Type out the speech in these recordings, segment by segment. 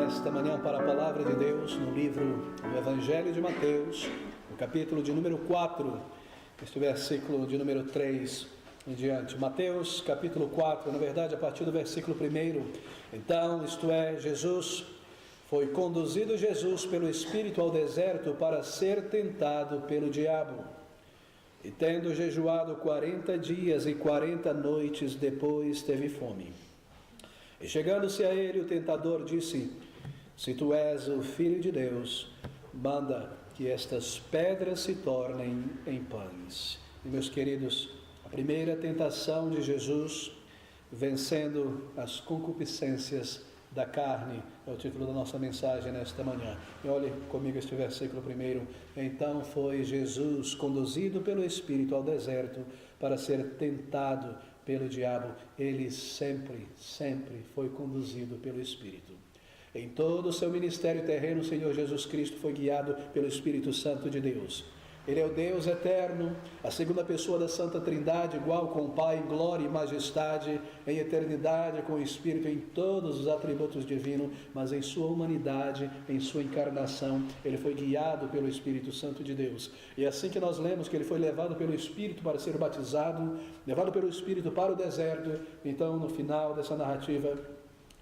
nesta manhã para a Palavra de Deus no livro do Evangelho de Mateus, no capítulo de número 4, este versículo de número 3 em diante. Mateus capítulo 4, na verdade a partir do versículo 1. Então, isto é, foi conduzido Jesus pelo Espírito ao deserto para ser tentado pelo diabo. E tendo jejuado 40 dias e 40 noites, depois teve fome. E chegando-se a ele, o tentador disse: se tu és o Filho de Deus, manda que estas pedras se tornem em pães. E meus queridos, a primeira tentação de Jesus, vencendo as concupiscências da carne, é o título da nossa mensagem nesta manhã. E olhe comigo este versículo 1. Então foi Jesus conduzido pelo Espírito ao deserto para ser tentado pelo diabo. Ele sempre foi conduzido pelo Espírito. Em todo o seu ministério terreno, o Senhor Jesus Cristo foi guiado pelo Espírito Santo de Deus. Ele é o Deus eterno, a segunda pessoa da Santa Trindade, igual com o Pai em glória e majestade, em eternidade com o Espírito, em todos os atributos divinos, mas em sua humanidade, em sua encarnação, ele foi guiado pelo Espírito Santo de Deus. E assim que nós lemos que ele foi levado pelo Espírito para ser batizado, levado pelo Espírito para o deserto, então no final dessa narrativa,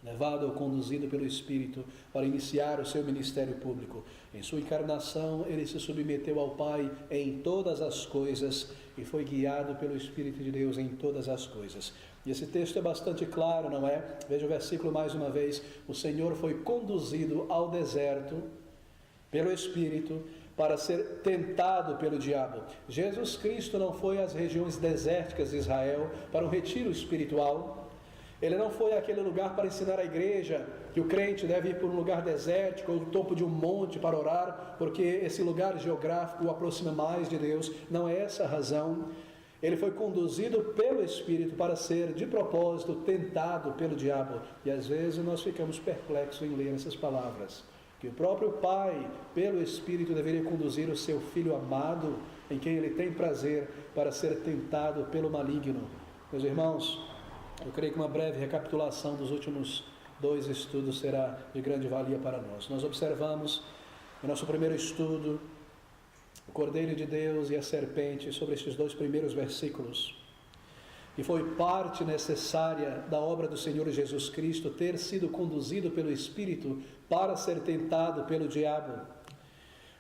levado ou conduzido pelo Espírito para iniciar o seu ministério público. Em sua encarnação, ele se submeteu ao Pai em todas as coisas e foi guiado pelo Espírito de Deus em todas as coisas. E esse texto é bastante claro, não é? Veja o versículo mais uma vez. O Senhor foi conduzido ao deserto pelo Espírito para ser tentado pelo diabo. Jesus Cristo não foi às regiões desérticas de Israel para um retiro espiritual. Ele não foi àquele lugar para ensinar a igreja que o crente deve ir para um lugar desértico ou no topo de um monte para orar, porque esse lugar geográfico o aproxima mais de Deus. Não é essa a razão. Ele foi conduzido pelo Espírito para ser, de propósito, tentado pelo diabo. E às vezes nós ficamos perplexos em ler essas palavras. Que o próprio Pai, pelo Espírito, deveria conduzir o seu Filho amado, em quem ele tem prazer, para ser tentado pelo maligno. Meus irmãos, eu creio que uma breve recapitulação dos últimos 2 estudos será de grande valia para nós. Nós observamos no nosso primeiro estudo o Cordeiro de Deus e a serpente sobre estes 2 primeiros versículos. E foi parte necessária da obra do Senhor Jesus Cristo ter sido conduzido pelo Espírito para ser tentado pelo diabo.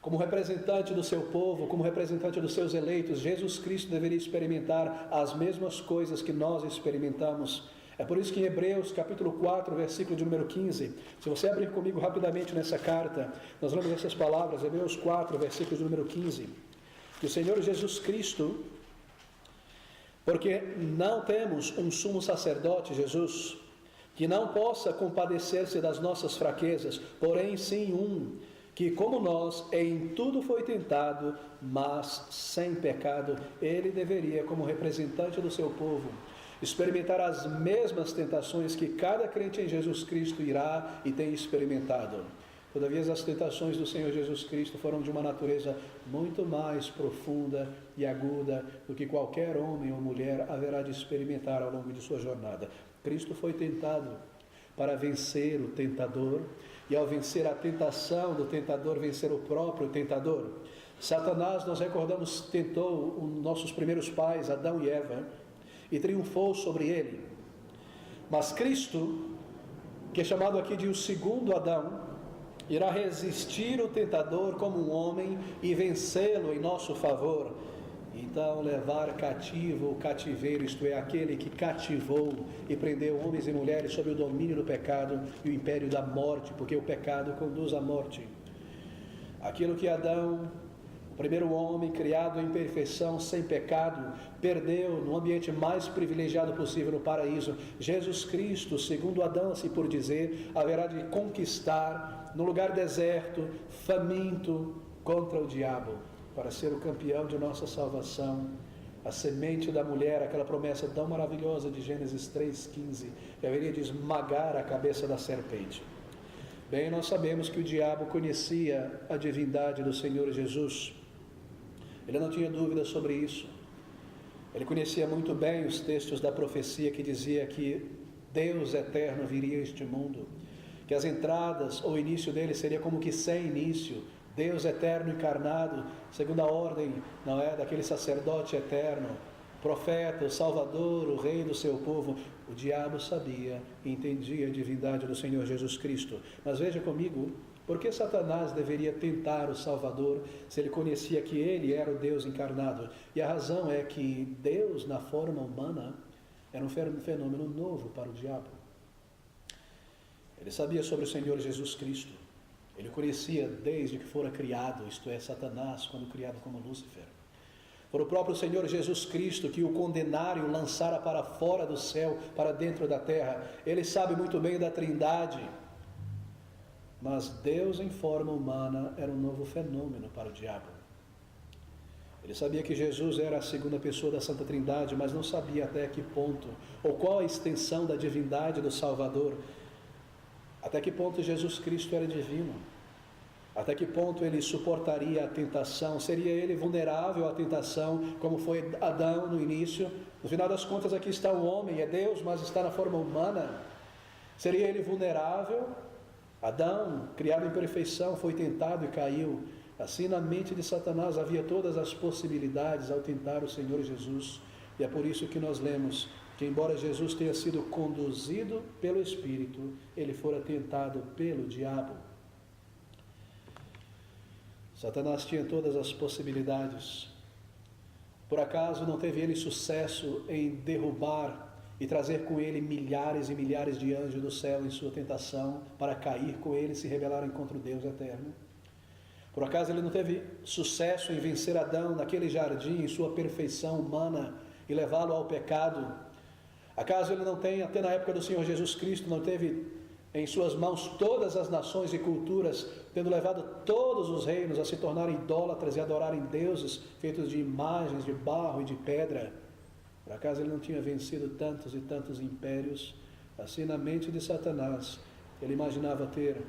Como representante do seu povo, como representante dos seus eleitos, Jesus Cristo deveria experimentar as mesmas coisas que nós experimentamos. É por isso que em Hebreus capítulo 4, versículo de número 15, se você abrir comigo rapidamente nessa carta, nós lemos essas palavras, Hebreus 4, versículo de número 15, que o Senhor Jesus Cristo, porque não temos um sumo sacerdote, Jesus, que não possa compadecer-se das nossas fraquezas, porém sim um, que como nós em tudo foi tentado, mas sem pecado. Ele deveria, como representante do seu povo, experimentar as mesmas tentações que cada crente em Jesus Cristo irá e tem experimentado. Todavia, as tentações do Senhor Jesus Cristo foram de uma natureza muito mais profunda e aguda do que qualquer homem ou mulher haverá de experimentar ao longo de sua jornada. Cristo foi tentado para vencer o tentador, e ao vencer a tentação do tentador, vencer o próprio tentador. Satanás, nós recordamos, tentou os nossos primeiros pais, Adão e Eva, e triunfou sobre ele. Mas Cristo, que é chamado aqui de o segundo Adão, irá resistir o tentador como um homem e vencê-lo em nosso favor. Então levar cativo o cativeiro, isto é, aquele que cativou e prendeu homens e mulheres sob o domínio do pecado e o império da morte, porque o pecado conduz à morte. Aquilo que Adão, o primeiro homem criado em perfeição, sem pecado, perdeu no ambiente mais privilegiado possível no paraíso, Jesus Cristo, segundo Adão, se por dizer, haverá de conquistar no lugar deserto, faminto, contra o diabo, para ser o campeão de nossa salvação. A semente da mulher, aquela promessa tão maravilhosa de Gênesis 3,15, que haveria de esmagar a cabeça da serpente. Bem, nós sabemos que o diabo conhecia a divindade do Senhor Jesus. Ele não tinha dúvida sobre isso. Ele conhecia muito bem os textos da profecia que dizia que Deus eterno viria a este mundo, que as entradas ou início dele seria como que sem início, Deus eterno encarnado, segundo a ordem, não é, daquele sacerdote eterno, profeta, o Salvador, o Rei do seu povo. O diabo sabia e entendia a divindade do Senhor Jesus Cristo. Mas veja comigo, por que Satanás deveria tentar o Salvador se ele conhecia que ele era o Deus encarnado? E a razão é que Deus, na forma humana, era um fenômeno novo para o diabo. Ele sabia sobre o Senhor Jesus Cristo. Ele o conhecia desde que fora criado, isto é, Satanás, quando criado como Lúcifer. Foi o próprio Senhor Jesus Cristo que o condenaram e o lançara para fora do céu, para dentro da terra. Ele sabe muito bem da Trindade. Mas Deus em forma humana era um novo fenômeno para o diabo. Ele sabia que Jesus era a segunda pessoa da Santa Trindade, mas não sabia até que ponto, ou qual a extensão da divindade do Salvador. Até que ponto Jesus Cristo era divino? Até que ponto ele suportaria a tentação? Seria ele vulnerável à tentação, como foi Adão no início? No final das contas, aqui está o homem, é Deus, mas está na forma humana. Seria ele vulnerável? Adão, criado em perfeição, foi tentado e caiu. Assim, na mente de Satanás havia todas as possibilidades ao tentar o Senhor Jesus. E é por isso que nós lemos que, embora Jesus tenha sido conduzido pelo Espírito, ele fora tentado pelo diabo. Satanás tinha todas as possibilidades. Por acaso não teve ele sucesso em derrubar e trazer com ele milhares e milhares de anjos do céu em sua tentação para cair com ele e se rebelarem contra o Deus eterno? Por acaso ele não teve sucesso em vencer Adão naquele jardim em sua perfeição humana e levá-lo ao pecado? Acaso ele não tem, até na época do Senhor Jesus Cristo, não teve em suas mãos todas as nações e culturas, tendo levado todos os reinos a se tornarem idólatras e adorarem deuses feitos de imagens de barro e de pedra? Por acaso ele não tinha vencido tantos e tantos impérios? Assim, na mente de Satanás, ele imaginava ter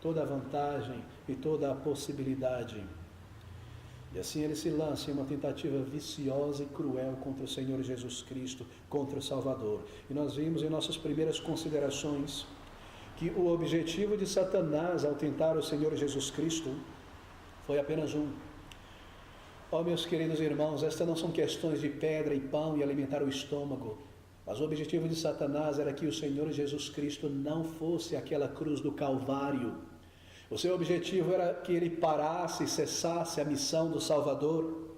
toda a vantagem e toda a possibilidade. E assim ele se lança em uma tentativa viciosa e cruel contra o Senhor Jesus Cristo, contra o Salvador. E nós vimos em nossas primeiras considerações que o objetivo de Satanás ao tentar o Senhor Jesus Cristo foi apenas um. Oh, meus queridos irmãos, estas não são questões de pedra e pão e alimentar o estômago, mas o objetivo de Satanás era que o Senhor Jesus Cristo não fosse aquela cruz do Calvário. O seu objetivo era que ele parasse e cessasse a missão do Salvador,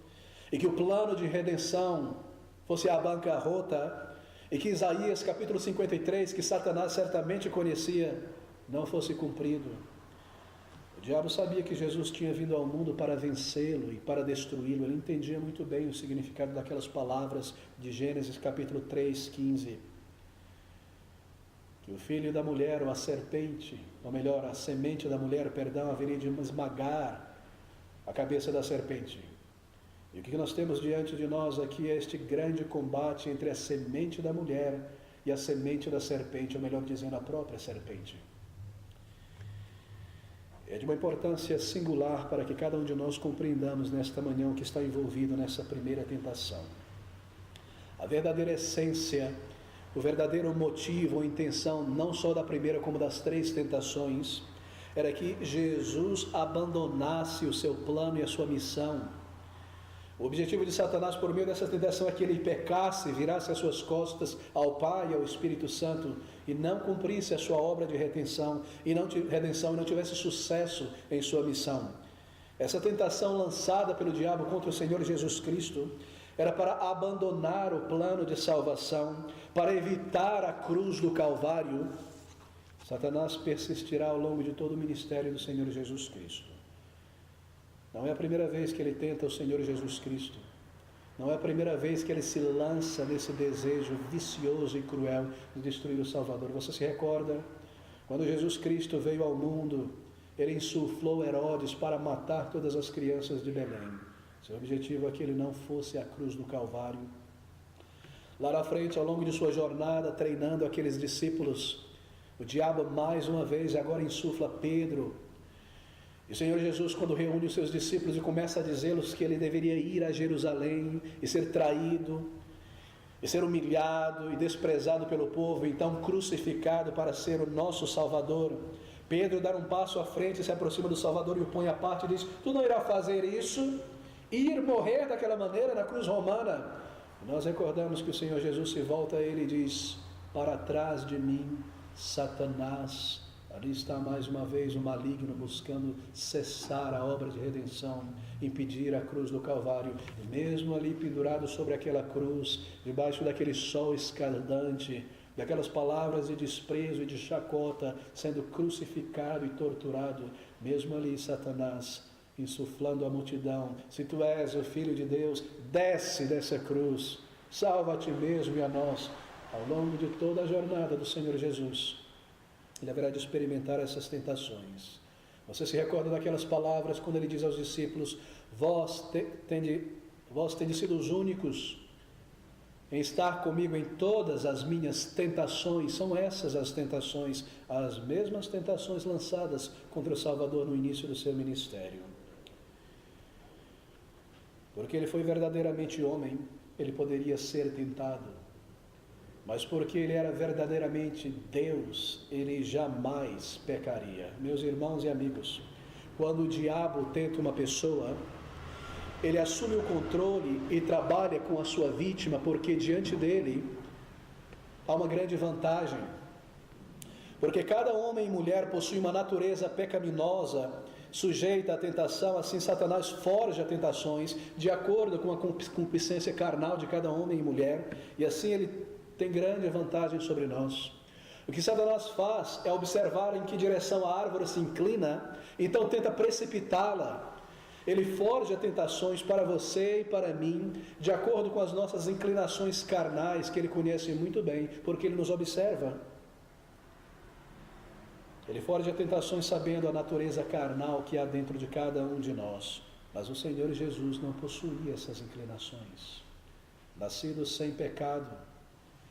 e que o plano de redenção fosse a bancarrota, e que Isaías capítulo 53, que Satanás certamente conhecia, não fosse cumprido. O diabo sabia que Jesus tinha vindo ao mundo para vencê-lo e para destruí-lo. Ele entendia muito bem o significado daquelas palavras de Gênesis capítulo 3, 15. Que o filho da mulher, ou a serpente, ou melhor, a semente da mulher, haveria de esmagar a cabeça da serpente. E o que nós temos diante de nós aqui é este grande combate entre a semente da mulher e a semente da serpente, ou melhor dizendo, a própria serpente. É de uma importância singular para que cada um de nós compreendamos nesta manhã o que está envolvido nessa primeira tentação. A verdadeira essência, o verdadeiro motivo ou intenção, não só da primeira como das três tentações, era que Jesus abandonasse o seu plano e a sua missão. O objetivo de Satanás por meio dessa tentação é que ele pecasse, virasse as suas costas ao Pai e ao Espírito Santo e não cumprisse a sua obra de redenção e não tivesse sucesso em sua missão. Essa tentação lançada pelo diabo contra o Senhor Jesus Cristo era para abandonar o plano de salvação, para evitar a cruz do Calvário. Satanás persistirá ao longo de todo o ministério do Senhor Jesus Cristo. Não é a primeira vez que ele tenta o Senhor Jesus Cristo. Não é a primeira vez que ele se lança nesse desejo vicioso e cruel de destruir o Salvador. Você se recorda? Quando Jesus Cristo veio ao mundo, ele insuflou Herodes para matar todas as crianças de Belém. Seu objetivo é que ele não fosse à cruz do Calvário. Lá na frente, ao longo de sua jornada, treinando aqueles discípulos, o diabo mais uma vez agora insufla Pedro. E o Senhor Jesus, quando reúne os seus discípulos e começa a dizê-los que ele deveria ir a Jerusalém e ser traído, e ser humilhado e desprezado pelo povo, então crucificado para ser o nosso Salvador. Pedro dá um passo à frente, se aproxima do Salvador e o põe à parte e diz: tu não irás fazer isso, ir morrer daquela maneira na cruz romana. E nós recordamos que o Senhor Jesus se volta a ele e diz: para trás de mim, Satanás. Ali está mais uma vez o maligno buscando cessar a obra de redenção, impedir a cruz do Calvário. E mesmo ali pendurado sobre aquela cruz, debaixo daquele sol escaldante, daquelas palavras de desprezo e de chacota, sendo crucificado e torturado, mesmo ali Satanás insuflando a multidão: se tu és o Filho de Deus, desce dessa cruz, salva a ti mesmo e a nós. Ao longo de toda a jornada do Senhor Jesus, ele haverá de experimentar essas tentações. Você se recorda daquelas palavras quando ele diz aos discípulos: vós tendes sido os únicos em estar comigo em todas as minhas tentações. São essas as tentações, as mesmas tentações lançadas contra o Salvador no início do seu ministério. Porque ele foi verdadeiramente homem, ele poderia ser tentado. Mas porque ele era verdadeiramente Deus, ele jamais pecaria. Meus irmãos e amigos, quando o diabo tenta uma pessoa, ele assume o controle e trabalha com a sua vítima, porque diante dele há uma grande vantagem. Porque cada homem e mulher possui uma natureza pecaminosa, sujeita à tentação. Assim Satanás forja tentações de acordo com a concupiscência carnal de cada homem e mulher, e assim ele tem grande vantagem sobre nós. O que Satanás faz é observar em que direção a árvore se inclina, então tenta precipitá-la. Ele forja tentações para você e para mim, de acordo com as nossas inclinações carnais, que ele conhece muito bem, porque ele nos observa. Ele forja tentações sabendo a natureza carnal que há dentro de cada um de nós. Mas o Senhor Jesus não possuía essas inclinações. Nascido sem pecado,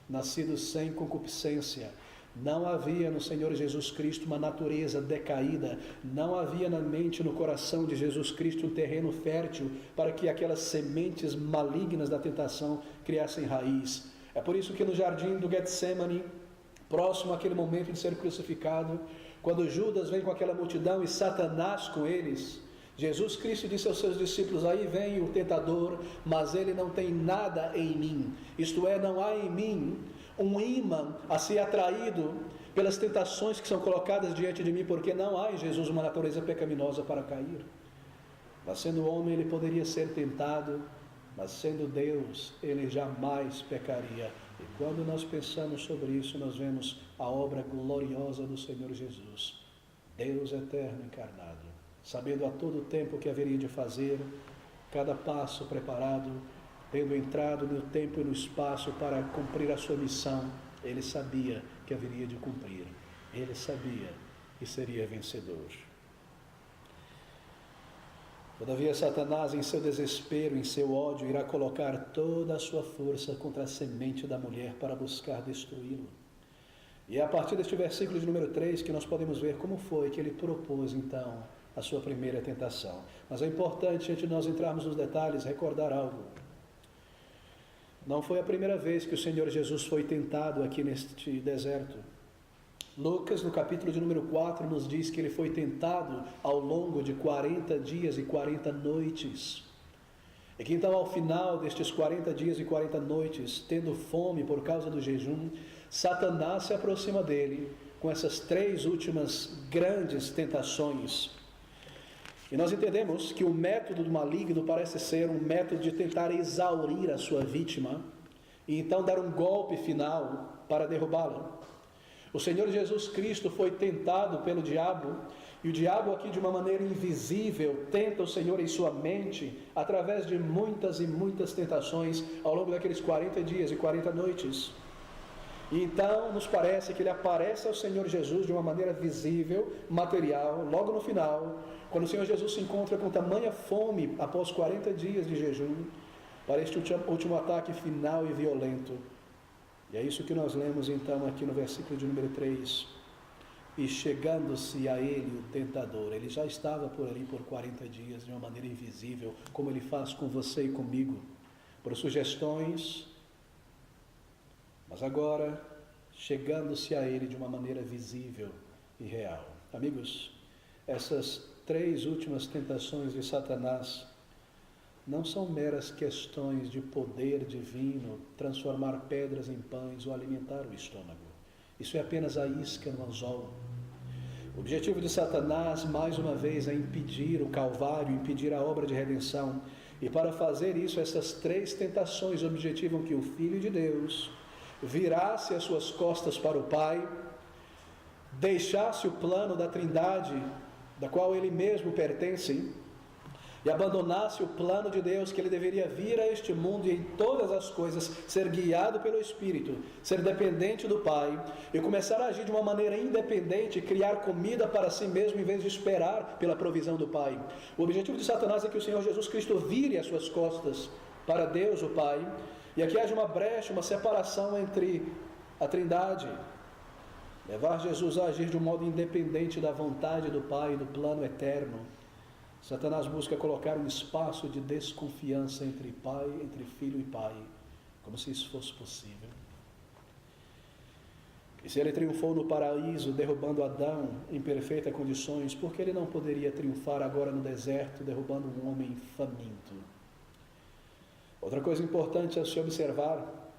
nascido sem concupiscência, não havia no Senhor Jesus Cristo uma natureza decaída, não havia na mente, no coração de Jesus Cristo um terreno fértil para que aquelas sementes malignas da tentação criassem raiz. É por isso que no jardim do Getsemane, próximo àquele momento de ser crucificado, quando Judas vem com aquela multidão e Satanás com eles, Jesus Cristo disse aos seus discípulos: aí vem o tentador, mas ele não tem nada em mim. Isto é, não há em mim um ímã a ser atraído pelas tentações que são colocadas diante de mim, porque não há em Jesus uma natureza pecaminosa para cair. Mas sendo homem ele poderia ser tentado, mas sendo Deus ele jamais pecaria. E quando nós pensamos sobre isso, nós vemos a obra gloriosa do Senhor Jesus, Deus eterno encarnado, sabendo a todo tempo o que haveria de fazer, cada passo preparado, tendo entrado no tempo e no espaço para cumprir a sua missão. Ele sabia que haveria de cumprir, ele sabia que seria vencedor. Todavia Satanás, em seu desespero, em seu ódio, irá colocar toda a sua força contra a semente da mulher para buscar destruí-lo. E é a partir deste versículo de número 3 que nós podemos ver como foi que ele propôs então a sua primeira tentação. Mas é importante, antes de nós entrarmos nos detalhes, recordar algo. Não foi a primeira vez que o Senhor Jesus foi tentado aqui neste deserto. Lucas, no capítulo de número 4, nos diz que ele foi tentado ao longo de 40 dias e 40 noites. E que então, ao final destes 40 dias e 40 noites, tendo fome por causa do jejum, Satanás se aproxima dele com essas 3 últimas grandes tentações. E nós entendemos que o método do maligno parece ser um método de tentar exaurir a sua vítima e então dar um golpe final para derrubá-la. O Senhor Jesus Cristo foi tentado pelo diabo, e o diabo aqui de uma maneira invisível tenta o Senhor em sua mente através de muitas e muitas tentações ao longo daqueles 40 dias e 40 noites. E então nos parece que ele aparece ao Senhor Jesus de uma maneira visível, material, logo no final, quando o Senhor Jesus se encontra com tamanha fome após 40 dias de jejum, para este último ataque final e violento. E é isso que nós lemos então aqui no versículo de número 3. E chegando-se a ele o tentador, ele já estava por ali por 40 dias de uma maneira invisível, como ele faz com você e comigo, por sugestões, mas agora chegando-se a ele de uma maneira visível e real. Amigos, essas 3 últimas tentações de Satanás não são meras questões de poder divino, transformar pedras em pães ou alimentar o estômago. Isso é apenas a isca no anzol. O objetivo de Satanás, mais uma vez, é impedir o Calvário, impedir a obra de redenção. E para fazer isso, essas 3 tentações objetivam que o Filho de Deus virasse as suas costas para o Pai, deixasse o plano da Trindade, da qual ele mesmo pertence, e abandonasse o plano de Deus, que ele deveria vir a este mundo e em todas as coisas ser guiado pelo Espírito, ser dependente do Pai e começar a agir de uma maneira independente, criar comida para si mesmo em vez de esperar pela provisão do Pai. O objetivo de Satanás é que o Senhor Jesus Cristo vire as suas costas para Deus, o Pai, e aqui haja uma brecha, uma separação entre a Trindade, levar Jesus a agir de um modo independente da vontade do Pai e do plano eterno. Satanás busca colocar um espaço de desconfiança entre Pai, entre Filho e Pai, como se isso fosse possível. E se ele triunfou no paraíso, derrubando Adão em perfeitas condições, por que ele não poderia triunfar agora no deserto, derrubando um homem faminto? Outra coisa importante a se observar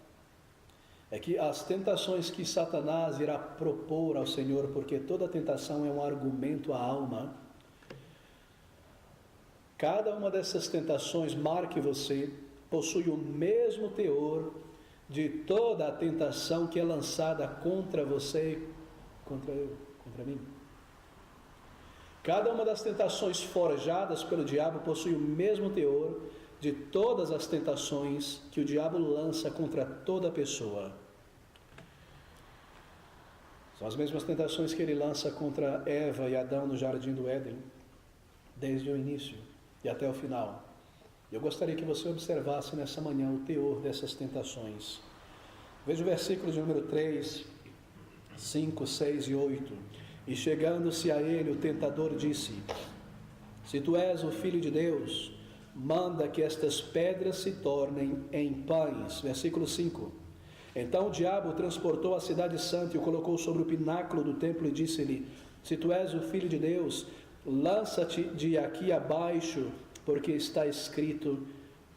é que as tentações que Satanás irá propor ao Senhor, porque toda tentação é um argumento à alma, cada uma dessas tentações, marque você, possui o mesmo teor de toda a tentação que é lançada contra você, contra eu, contra mim. Cada uma das tentações forjadas pelo diabo possui o mesmo teor de todas as tentações que o diabo lança contra toda pessoa. São as mesmas tentações que ele lança contra Eva e Adão no jardim do Éden, desde o início e até o final. Eu gostaria que você observasse nessa manhã o teor dessas tentações. Veja o versículo de número 3, 5, 6 e 8. E chegando-se a ele, o tentador disse: se tu és o Filho de Deus, manda que estas pedras se tornem em pães. Versículo 5. Então o diabo o transportou à cidade santa e o colocou sobre o pináculo do templo e disse-lhe: se tu és o Filho de Deus, lança-te de aqui abaixo, porque está escrito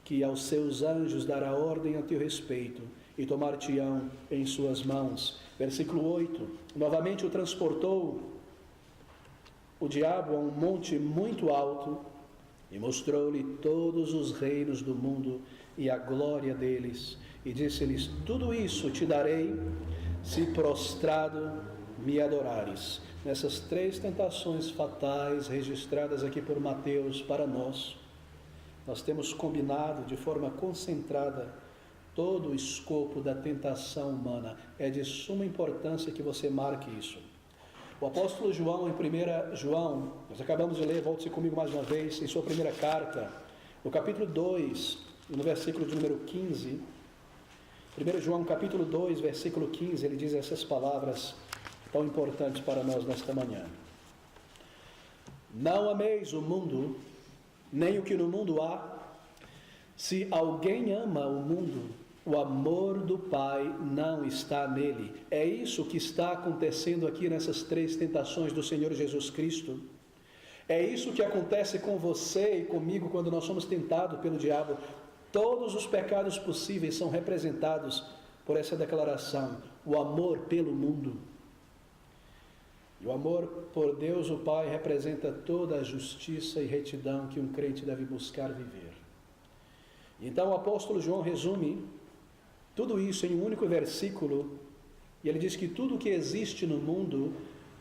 que aos seus anjos dará ordem a teu respeito e tomar-te-ão em suas mãos. Versículo 8. Novamente o transportou o diabo a um monte muito alto e mostrou-lhe todos os reinos do mundo e a glória deles. E disse-lhes: tudo isso te darei, se prostrado me adorares. Nessas 3 tentações fatais registradas aqui por Mateus para nós temos combinado de forma concentrada todo o escopo da tentação humana. É de suma importância que você marque isso. O apóstolo João, em 1 João, nós acabamos de ler, volte-se comigo mais uma vez, em sua primeira carta, no capítulo 2, no versículo de número 15, 1 João capítulo 2, versículo 15, ele diz essas palavras tão importantes para nós nesta manhã: não ameis o mundo, nem o que no mundo há. Se alguém ama o mundo, o amor do Pai não está nele. É isso que está acontecendo aqui nessas 3 tentações do Senhor Jesus Cristo. É isso que acontece com você e comigo quando nós somos tentados pelo diabo. Todos os pecados possíveis são representados por essa declaração: o amor pelo mundo. E o amor por Deus, o Pai, representa toda a justiça e retidão que um crente deve buscar viver. Então o apóstolo João resume tudo isso em um único versículo, e ele diz que tudo o que existe no mundo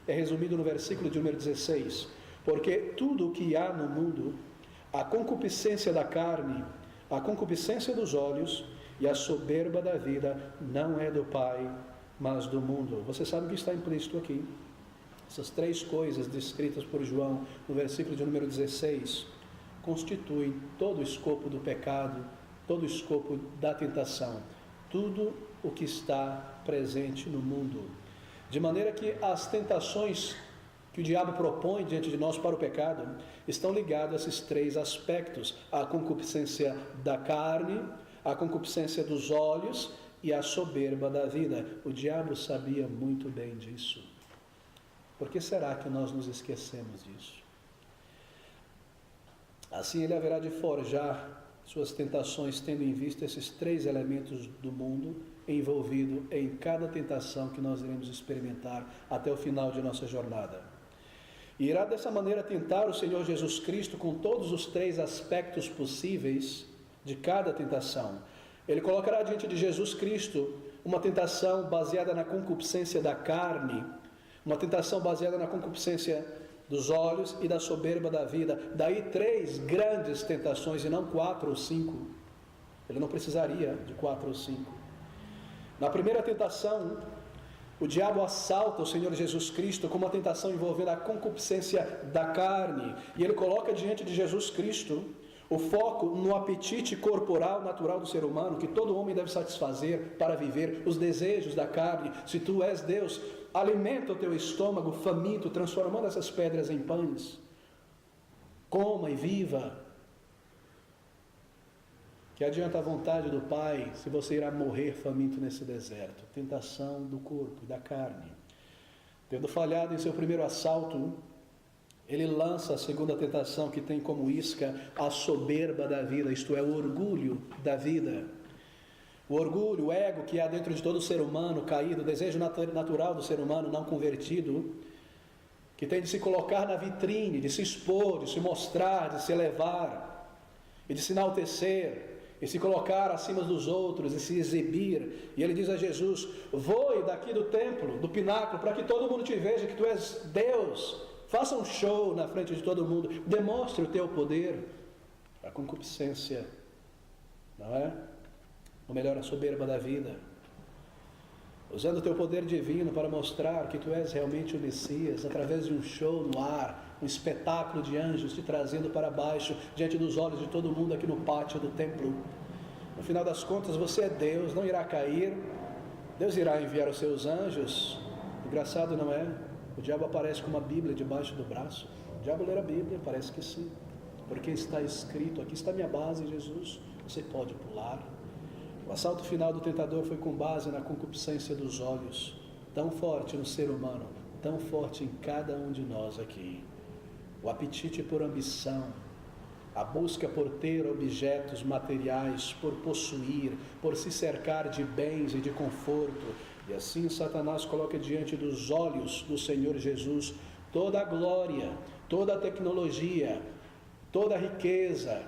é resumido no versículo de número 16. Porque tudo o que há no mundo, a concupiscência da carne, a concupiscência dos olhos e a soberba da vida, não é do Pai, mas do mundo. Você sabe o que está implícito aqui? Essas 3 coisas descritas por João no versículo de número 16 constituem todo o escopo do pecado, todo o escopo da tentação, tudo o que está presente no mundo. De maneira que as tentações que o diabo propõe diante de nós para o pecado estão ligadas a esses 3 aspectos: a concupiscência da carne, a concupiscência dos olhos e a soberba da vida. O diabo sabia muito bem disso. Por que será que nós nos esquecemos disso? Assim ele haverá de forjar suas tentações, tendo em vista esses 3 elementos do mundo envolvido em cada tentação que nós iremos experimentar até o final de nossa jornada. E irá dessa maneira tentar o Senhor Jesus Cristo com todos os 3 aspectos possíveis de cada tentação. Ele colocará diante de Jesus Cristo uma tentação baseada na concupiscência da carne, uma tentação baseada na concupiscência dos olhos e da soberba da vida. Daí 3 grandes tentações e não 4 ou 5. Ele não precisaria de 4 ou 5. Na primeira tentação, o diabo assalta o Senhor Jesus Cristo com uma tentação envolvendo a concupiscência da carne. E ele coloca diante de Jesus Cristo o foco no apetite corporal natural do ser humano, que todo homem deve satisfazer para viver, os desejos da carne. Se tu és Deus, alimenta o teu estômago faminto, transformando essas pedras em pães. Coma e viva. Que adianta a vontade do Pai se você irá morrer faminto nesse deserto? Tentação do corpo e da carne. Tendo falhado em seu primeiro assalto, ele lança a segunda tentação, que tem como isca a soberba da vida, isto é, o orgulho da vida. O orgulho, o ego que há dentro de todo ser humano caído, o desejo natural do ser humano não convertido, que tem de se colocar na vitrine, de se expor, de se mostrar, de se elevar e de se enaltecer, e se colocar acima dos outros e se exibir. E ele diz a Jesus: voe daqui do templo, do pináculo, para que todo mundo te veja que tu és Deus. Faça um show na frente de todo mundo, demonstre o teu poder. A concupiscência, não é? Ou melhor, a soberba da vida, usando o teu poder divino para mostrar que tu és realmente o Messias, através de um show no ar, um espetáculo de anjos te trazendo para baixo, diante dos olhos de todo mundo aqui no pátio do templo. No final das contas, você é Deus, não irá cair, Deus irá enviar os seus anjos. Engraçado, não é? O diabo aparece com uma Bíblia debaixo do braço. O diabo lê a Bíblia, parece que sim, porque está escrito, aqui está minha base, Jesus, você pode pular. O assalto final do tentador foi com base na concupiscência dos olhos, tão forte no ser humano, tão forte em cada um de nós aqui. O apetite por ambição, a busca por ter objetos materiais, por possuir, por se cercar de bens e de conforto. E assim Satanás coloca diante dos olhos do Senhor Jesus toda a glória, toda a tecnologia, toda a riqueza,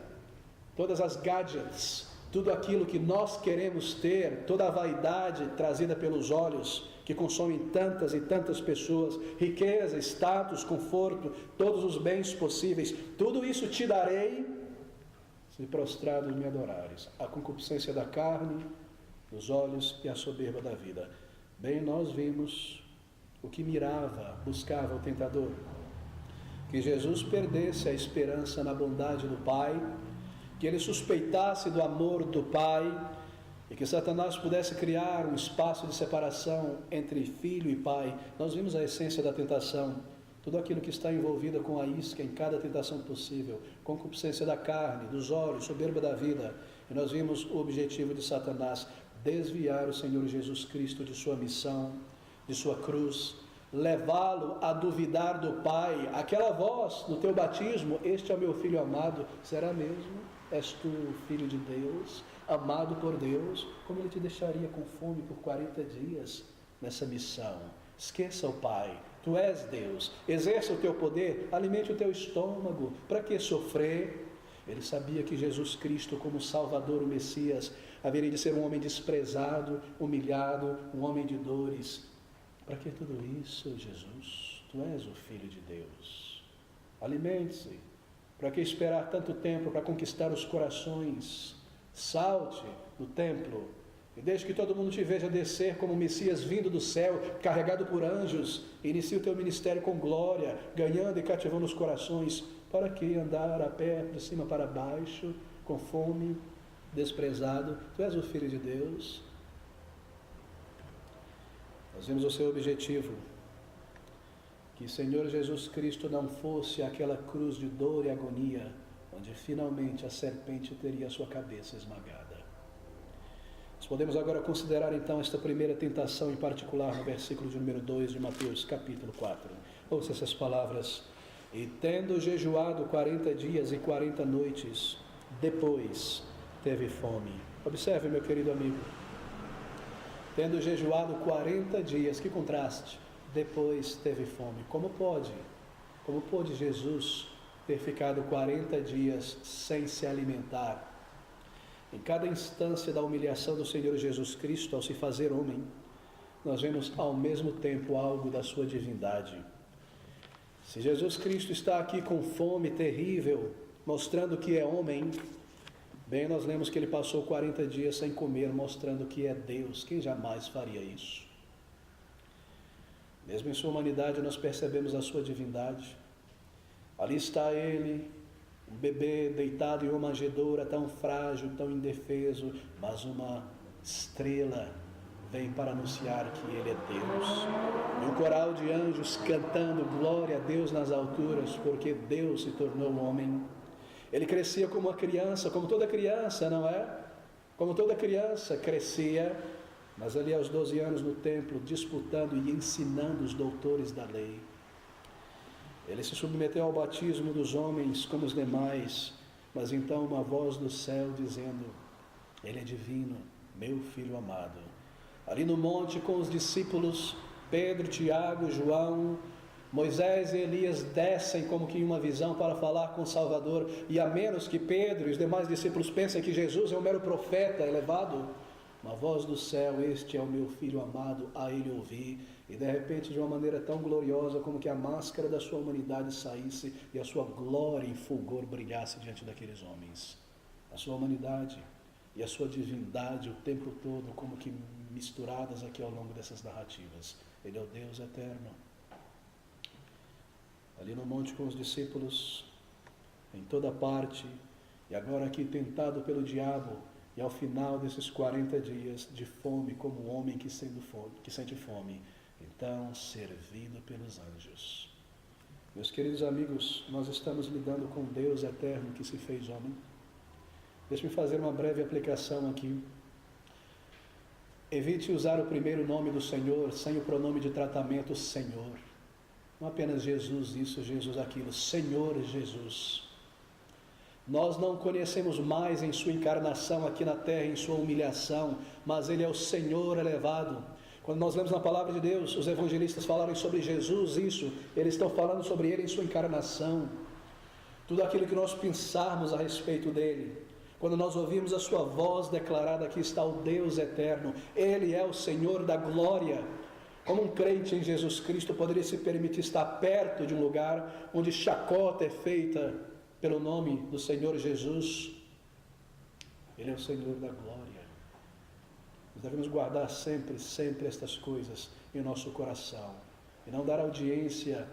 todas as gadgets, tudo aquilo que nós queremos ter, toda a vaidade trazida pelos olhos, que consomem tantas e tantas pessoas, riqueza, status, conforto, todos os bens possíveis, tudo isso te darei, se prostrado me adorares. A concupiscência da carne, dos olhos e a soberba da vida. Bem, nós vimos o que mirava, buscava o tentador, que Jesus perdesse a esperança na bondade do Pai, que ele suspeitasse do amor do Pai, e que Satanás pudesse criar um espaço de separação entre filho e pai. Nós vimos a essência da tentação, tudo aquilo que está envolvido com a isca em cada tentação possível, concupiscência da carne, dos olhos, soberba da vida. E nós vimos o objetivo de Satanás: desviar o Senhor Jesus Cristo de sua missão, de sua cruz, levá-lo a duvidar do Pai. Aquela voz no teu batismo: este é o meu filho amado, será mesmo? És tu o filho de Deus, amado por Deus? Como ele te deixaria com fome por 40 dias nessa missão? Esqueça o Pai, tu és Deus, exerça o teu poder, alimente o teu estômago, para que sofrer? Ele sabia que Jesus Cristo, como Salvador, o Messias, haveria de ser um homem desprezado, humilhado, um homem de dores. Para que tudo isso, Jesus? Tu és o Filho de Deus. Alimente-se. Para que esperar tanto tempo para conquistar os corações? Salte no templo e deixe que todo mundo te veja descer como Messias vindo do céu, carregado por anjos. Inicie o teu ministério com glória, ganhando e cativando os corações. Para que andar a pé de cima para baixo, com fome, desprezado? Tu és o Filho de Deus. Nós vimos o seu objetivo: que Senhor Jesus Cristo não fosse aquela cruz de dor e agonia, onde finalmente a serpente teria a sua cabeça esmagada. As podemos agora considerar então esta primeira tentação em particular no versículo de número 2 de Mateus capítulo 4. Ouça essas palavras. E tendo jejuado 40 dias e 40 noites, depois teve fome. Observe, meu querido amigo. Tendo jejuado 40 dias, que contraste, depois teve fome. Como pôde Jesus ter ficado 40 dias sem se alimentar? Em cada instância da humilhação do Senhor Jesus Cristo ao se fazer homem, nós vemos ao mesmo tempo algo da sua divindade. Se Jesus Cristo está aqui com fome terrível, mostrando que é homem, bem, nós lemos que ele passou 40 dias sem comer, mostrando que é Deus. Quem jamais faria isso? Mesmo em sua humanidade, nós percebemos a sua divindade. Ali está ele, um bebê deitado em uma manjedoura, tão frágil, tão indefeso, mas uma estrela vem para anunciar que ele é Deus. E um coral de anjos cantando glória a Deus nas alturas, porque Deus se tornou homem. Ele crescia como uma criança, como toda criança, não é? Como toda criança crescia, mas ali aos 12 anos no templo, disputando e ensinando os doutores da lei. Ele se submeteu ao batismo dos homens como os demais, mas então uma voz do céu dizendo: ele é divino, meu filho amado. Ali no monte com os discípulos, Pedro, Tiago, João, Moisés e Elias descem como que em uma visão para falar com o Salvador, e a menos que Pedro e os demais discípulos pensem que Jesus é um mero profeta elevado, uma voz do céu: este é o meu filho amado, a ele ouvi. E de repente, de uma maneira tão gloriosa, como que a máscara da sua humanidade saísse e a sua glória em fulgor brilhasse diante daqueles homens. A sua humanidade e a sua divindade o tempo todo como que misturadas aqui ao longo dessas narrativas. Ele é o Deus eterno. Ali no monte com os discípulos, em toda parte, e agora aqui tentado pelo diabo, e ao final desses 40 dias de fome, como um homem que sente fome, então servido pelos anjos. Meus queridos amigos, nós estamos lidando com Deus eterno que se fez homem. Deixe-me fazer uma breve aplicação aqui. Evite usar o primeiro nome do Senhor sem o pronome de tratamento Senhor. Não apenas Jesus isso, Jesus aquilo, Senhor Jesus. Nós não conhecemos mais em sua encarnação aqui na terra, em sua humilhação, mas Ele é o Senhor elevado. Quando nós lemos na palavra de Deus, os evangelistas falarem sobre Jesus, isso, eles estão falando sobre Ele em sua encarnação. Tudo aquilo que nós pensarmos a respeito dEle, quando nós ouvimos a sua voz declarada, aqui está o Deus eterno, Ele é o Senhor da glória. Como um crente em Jesus Cristo poderia se permitir estar perto de um lugar onde chacota é feita pelo nome do Senhor Jesus? Ele é o Senhor da glória. Nós devemos guardar sempre estas coisas em nosso coração e não dar audiência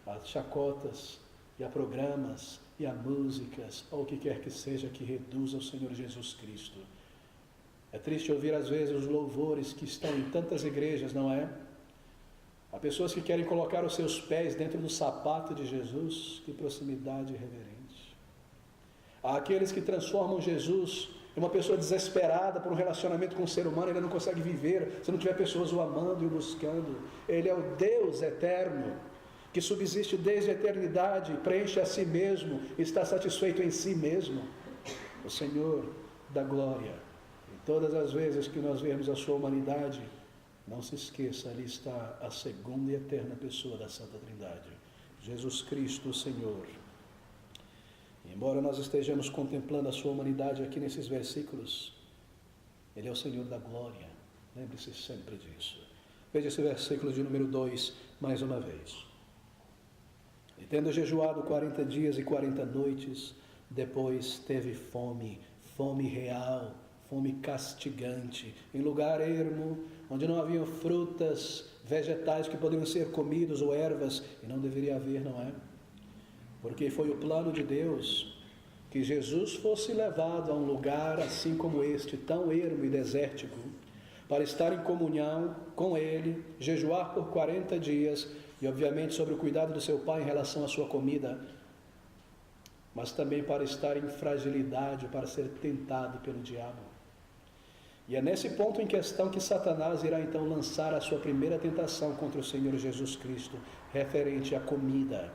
a chacotas e a programas e a músicas ou o que quer que seja que reduza o Senhor Jesus Cristo. É triste ouvir às vezes os louvores que estão em tantas igrejas, não é? Há pessoas que querem colocar os seus pés dentro do sapato de Jesus. Que proximidade irreverente. Há aqueles que transformam Jesus em uma pessoa desesperada por um relacionamento com o ser humano. Ele não consegue viver se não tiver pessoas o amando e o buscando. Ele é o Deus eterno, que subsiste desde a eternidade, preenche a si mesmo, está satisfeito em si mesmo. O Senhor da glória. E todas as vezes que nós vemos a sua humanidade, não se esqueça, ali está a segunda e eterna pessoa da Santa Trindade, Jesus Cristo, o Senhor. E embora nós estejamos contemplando a sua humanidade aqui nesses versículos, Ele é o Senhor da glória. Lembre-se sempre disso. Veja esse versículo de número 2, mais uma vez. E tendo jejuado 40 dias e 40 noites, depois teve fome, fome real, fome castigante, em lugar ermo, onde não haviam frutas, vegetais que poderiam ser comidos ou ervas, e não deveria haver, não é? Porque foi o plano de Deus que Jesus fosse levado a um lugar assim como este, tão ermo e desértico, para estar em comunhão com Ele, jejuar por 40 dias, e obviamente sob o cuidado do seu Pai em relação à sua comida, mas também para estar em fragilidade, para ser tentado pelo diabo. E é nesse ponto em questão que Satanás irá então lançar a sua primeira tentação contra o Senhor Jesus Cristo, referente à comida.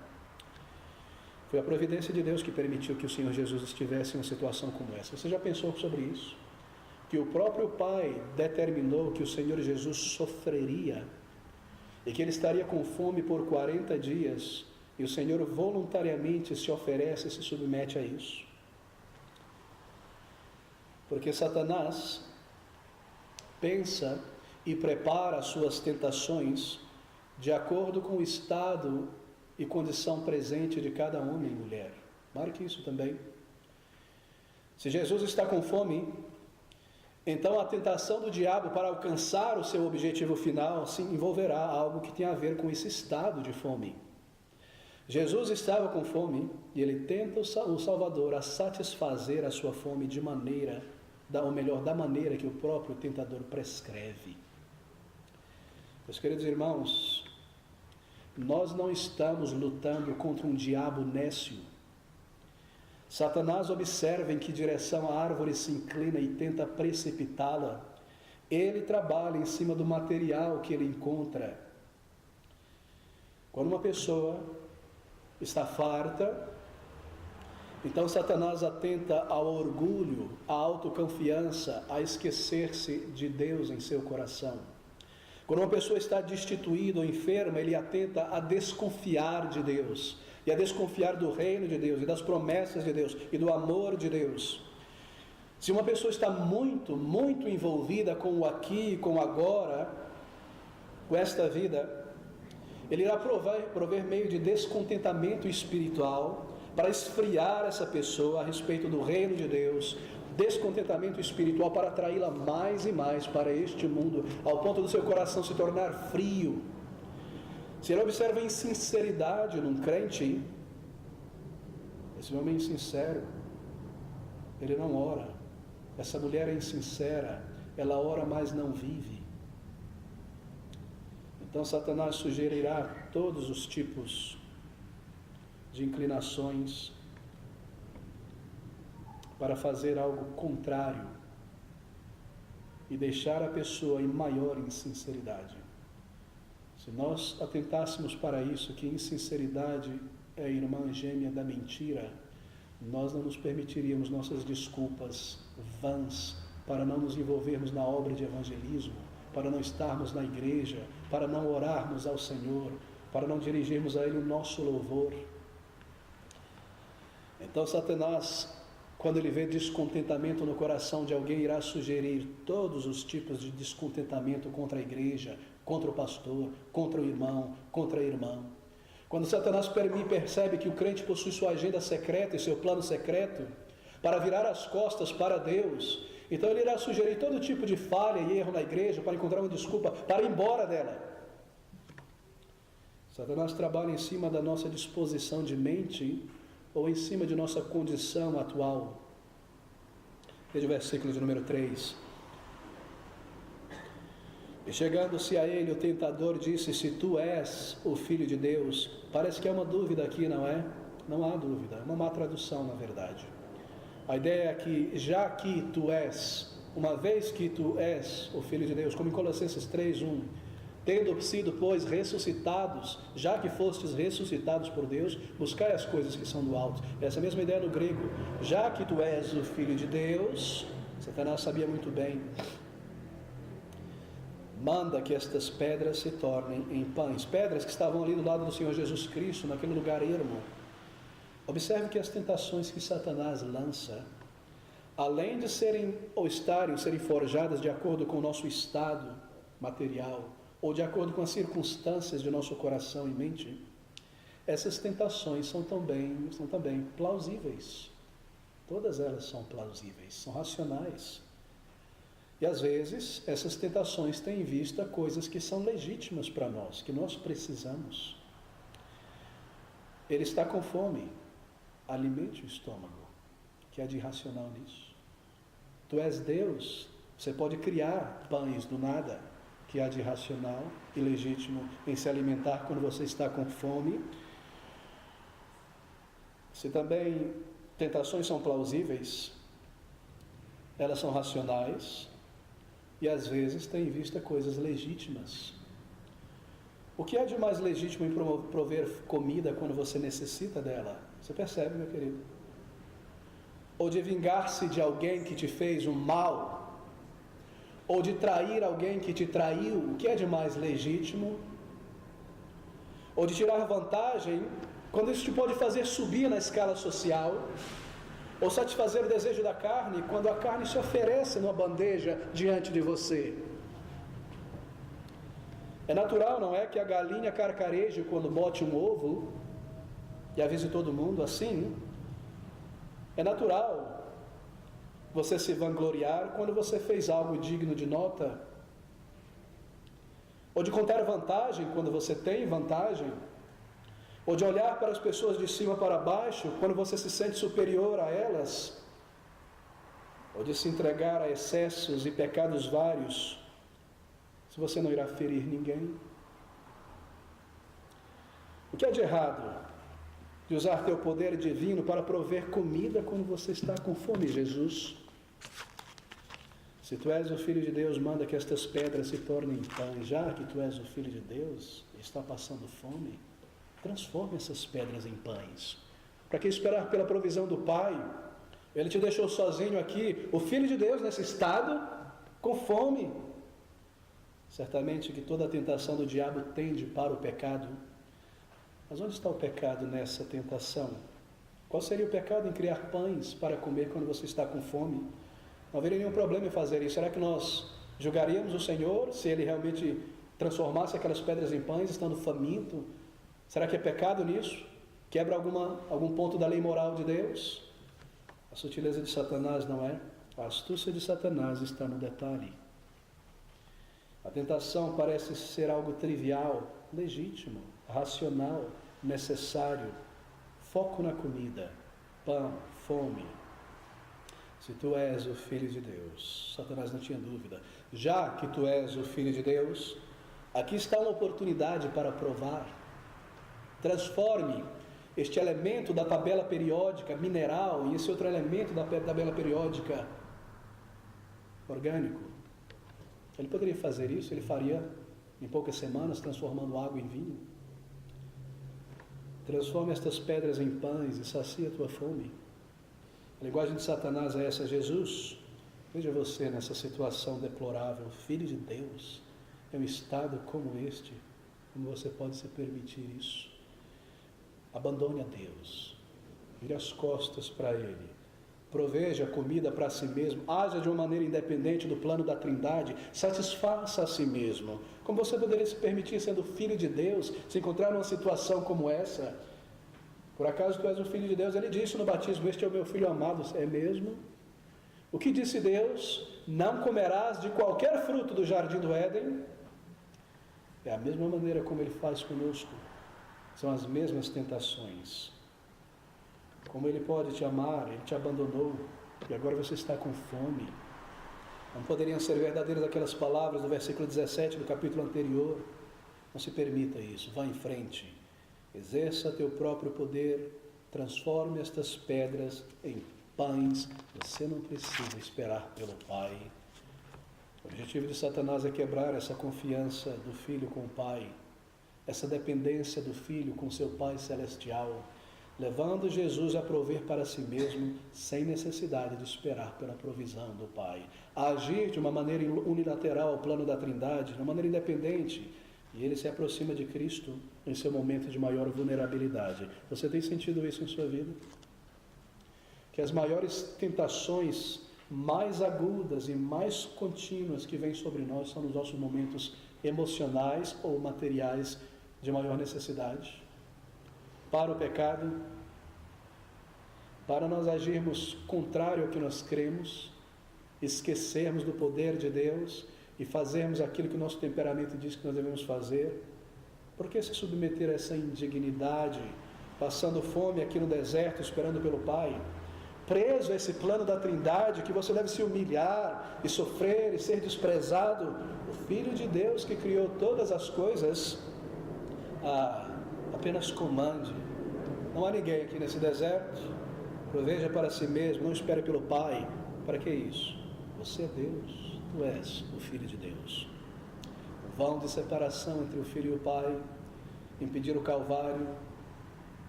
Foi a providência de Deus que permitiu que o Senhor Jesus estivesse em uma situação como essa. Você já pensou sobre isso? Que o próprio Pai determinou que o Senhor Jesus sofreria e que ele estaria com fome por 40 dias, e o Senhor voluntariamente se oferece e se submete a isso. Porque Satanás pensa e prepara as suas tentações de acordo com o estado e condição presente de cada homem e mulher. Marque isso também. Se Jesus está com fome, então a tentação do diabo para alcançar o seu objetivo final se envolverá algo que tem a ver com esse estado de fome. Jesus estava com fome e ele tenta o Salvador a satisfazer a sua fome de maneira, ou melhor, da maneira que o próprio tentador prescreve. Meus queridos irmãos, nós não estamos lutando contra um diabo nécio. Satanás observa em que direção a árvore se inclina e tenta precipitá-la. Ele trabalha em cima do material que ele encontra. Quando uma pessoa está farta, então Satanás atenta ao orgulho, à autoconfiança, a esquecer-se de Deus em seu coração. Quando uma pessoa está destituída ou enferma, ele atenta a desconfiar de Deus, e a desconfiar do reino de Deus, e das promessas de Deus, e do amor de Deus. Se uma pessoa está muito envolvida com o aqui e com o agora, com esta vida, ele irá prover meio de descontentamento espiritual, para esfriar essa pessoa a respeito do reino de Deus, descontentamento espiritual para atraí-la mais e mais para este mundo, ao ponto do seu coração se tornar frio. Se ele observa insinceridade num crente, esse homem é insincero, ele não ora. Essa mulher é insincera, ela ora, mas não vive. Então Satanás sugerirá todos os tipos de inclinações para fazer algo contrário e deixar a pessoa em maior insinceridade. Se nós atentássemos para isso, que insinceridade é a irmã gêmea da mentira, nós não nos permitiríamos nossas desculpas vãs para não nos envolvermos na obra de evangelismo, para não estarmos na igreja, para não orarmos ao Senhor, para não dirigirmos a Ele o nosso louvor. Então Satanás, quando ele vê descontentamento no coração de alguém, irá sugerir todos os tipos de descontentamento contra a igreja, contra o pastor, contra o irmão, contra a irmã. Quando Satanás percebe que o crente possui sua agenda secreta e seu plano secreto para virar as costas para Deus, então ele irá sugerir todo tipo de falha e erro na igreja para encontrar uma desculpa para ir embora dela. Satanás trabalha em cima da nossa disposição de mente ou em cima de nossa condição atual. Veja o versículo de número 3. E chegando-se a ele, o tentador disse: se tu és o Filho de Deus. Parece que é uma dúvida aqui, não é? Não há dúvida, é uma má tradução, na verdade. A ideia é que, já que tu és, uma vez que tu és o Filho de Deus, como em Colossenses 3:1, tendo sido, pois, ressuscitados, já que fostes ressuscitados por Deus, buscai as coisas que são do alto. Essa mesma ideia no grego. Já que tu és o Filho de Deus, Satanás sabia muito bem, manda que estas pedras se tornem em pães. Pedras que estavam ali do lado do Senhor Jesus Cristo, naquele lugar ermo. Observe que as tentações que Satanás lança, além de serem forjadas de acordo com o nosso estado material, ou de acordo com as circunstâncias de nosso coração e mente, essas tentações são também plausíveis. Todas elas são plausíveis, são racionais. E às vezes, essas tentações têm em vista coisas que são legítimas para nós, que nós precisamos. Ele está com fome, alimente o estômago, que há de irracional nisso. Tu és Deus, você pode criar pães do nada, que há de irracional e legítimo em se alimentar quando você está com fome. Se também tentações são plausíveis, elas são racionais, e às vezes tem em vista coisas legítimas. O que é de mais legítimo em prover comida quando você necessita dela? Você percebe, meu querido? Ou de vingar-se de alguém que te fez um mal? Ou de trair alguém que te traiu? O que é de mais legítimo? Ou de tirar vantagem quando isso te pode fazer subir na escala social? Ou satisfazer o desejo da carne quando a carne se oferece numa bandeja diante de você? É natural, não é, que a galinha carcareje quando bote um ovo e avise todo mundo assim? É natural você se vangloriar quando você fez algo digno de nota? Ou de contar vantagem quando você tem vantagem? Ou de olhar para as pessoas de cima para baixo quando você se sente superior a elas? Ou de se entregar a excessos e pecados vários, se você não irá ferir ninguém? O que é de errado de usar teu poder divino para prover comida quando você está com fome, Jesus? Se tu és o Filho de Deus, manda que estas pedras se tornem pães. Já que tu és o Filho de Deus e está passando fome, transforme essas pedras em pães. Para que esperar pela provisão do Pai? Ele te deixou sozinho aqui, o Filho de Deus nesse estado, com fome. Certamente que toda a tentação do diabo tende para o pecado. Mas onde está o pecado nessa tentação? Qual seria o pecado em criar pães para comer quando você está com fome? Não haveria nenhum problema em fazer isso. Será que nós julgaríamos o Senhor se Ele realmente transformasse aquelas pedras em pães, estando faminto? Será que é pecado nisso? Quebra algum ponto da lei moral de Deus? A sutileza de Satanás não é. A astúcia de Satanás está no detalhe. A tentação parece ser algo trivial, legítimo, racional, necessário. Foco na comida, pão, fome. Se tu és o Filho de Deus, Satanás não tinha dúvida. Já que tu és o Filho de Deus, aqui está uma oportunidade para provar. Transforme este elemento da tabela periódica mineral e esse outro elemento da tabela periódica orgânico. Ele poderia fazer isso, ele faria em poucas semanas, transformando água em vinho. Transforme estas pedras em pães e sacia a tua fome. A linguagem de Satanás é essa: Jesus, veja você nessa situação deplorável, Filho de Deus, em um estado como este, como você pode se permitir isso? Abandone a Deus, vire as costas para Ele, proveja comida para si mesmo, haja de uma maneira independente do plano da Trindade, satisfaça a si mesmo. Como você poderia se permitir, sendo Filho de Deus, se encontrar numa situação como essa? Por acaso tu és o Filho de Deus? Ele disse no batismo: este é o meu Filho amado. É mesmo? O que disse Deus? Não comerás de qualquer fruto do jardim do Éden. É a mesma maneira como Ele faz conosco. São as mesmas tentações. Como Ele pode te amar, Ele te abandonou e agora você está com fome. Não poderiam ser verdadeiras aquelas palavras do versículo 17 do capítulo anterior? Não se permita isso, vá em frente. Exerça teu próprio poder, transforme estas pedras em pães. Você não precisa esperar pelo Pai. O objetivo de Satanás é quebrar essa confiança do Filho com o Pai, essa dependência do Filho com seu Pai Celestial, levando Jesus a prover para si mesmo, sem necessidade de esperar pela provisão do Pai. A agir de uma maneira unilateral ao plano da Trindade, de uma maneira independente, e ele se aproxima de Cristo em seu momento de maior vulnerabilidade. Você tem sentido isso em sua vida? Que as maiores tentações, mais agudas e mais contínuas que vêm sobre nós são nos nossos momentos emocionais ou materiais de maior necessidade. Para o pecado, para nós agirmos contrário ao que nós cremos, esquecermos do poder de Deus e fazermos aquilo que o nosso temperamento diz que nós devemos fazer. Por que se submeter a essa indignidade, passando fome aqui no deserto, esperando pelo Pai? Preso a esse plano da Trindade, que você deve se humilhar e sofrer e ser desprezado. O Filho de Deus que criou todas as coisas, apenas comande. Não há ninguém aqui nesse deserto. Proveja para si mesmo, não espere pelo Pai. Para que isso? Você é Deus. tu és o Filho de Deus. O vão de separação entre o Filho e o Pai, impedir o Calvário,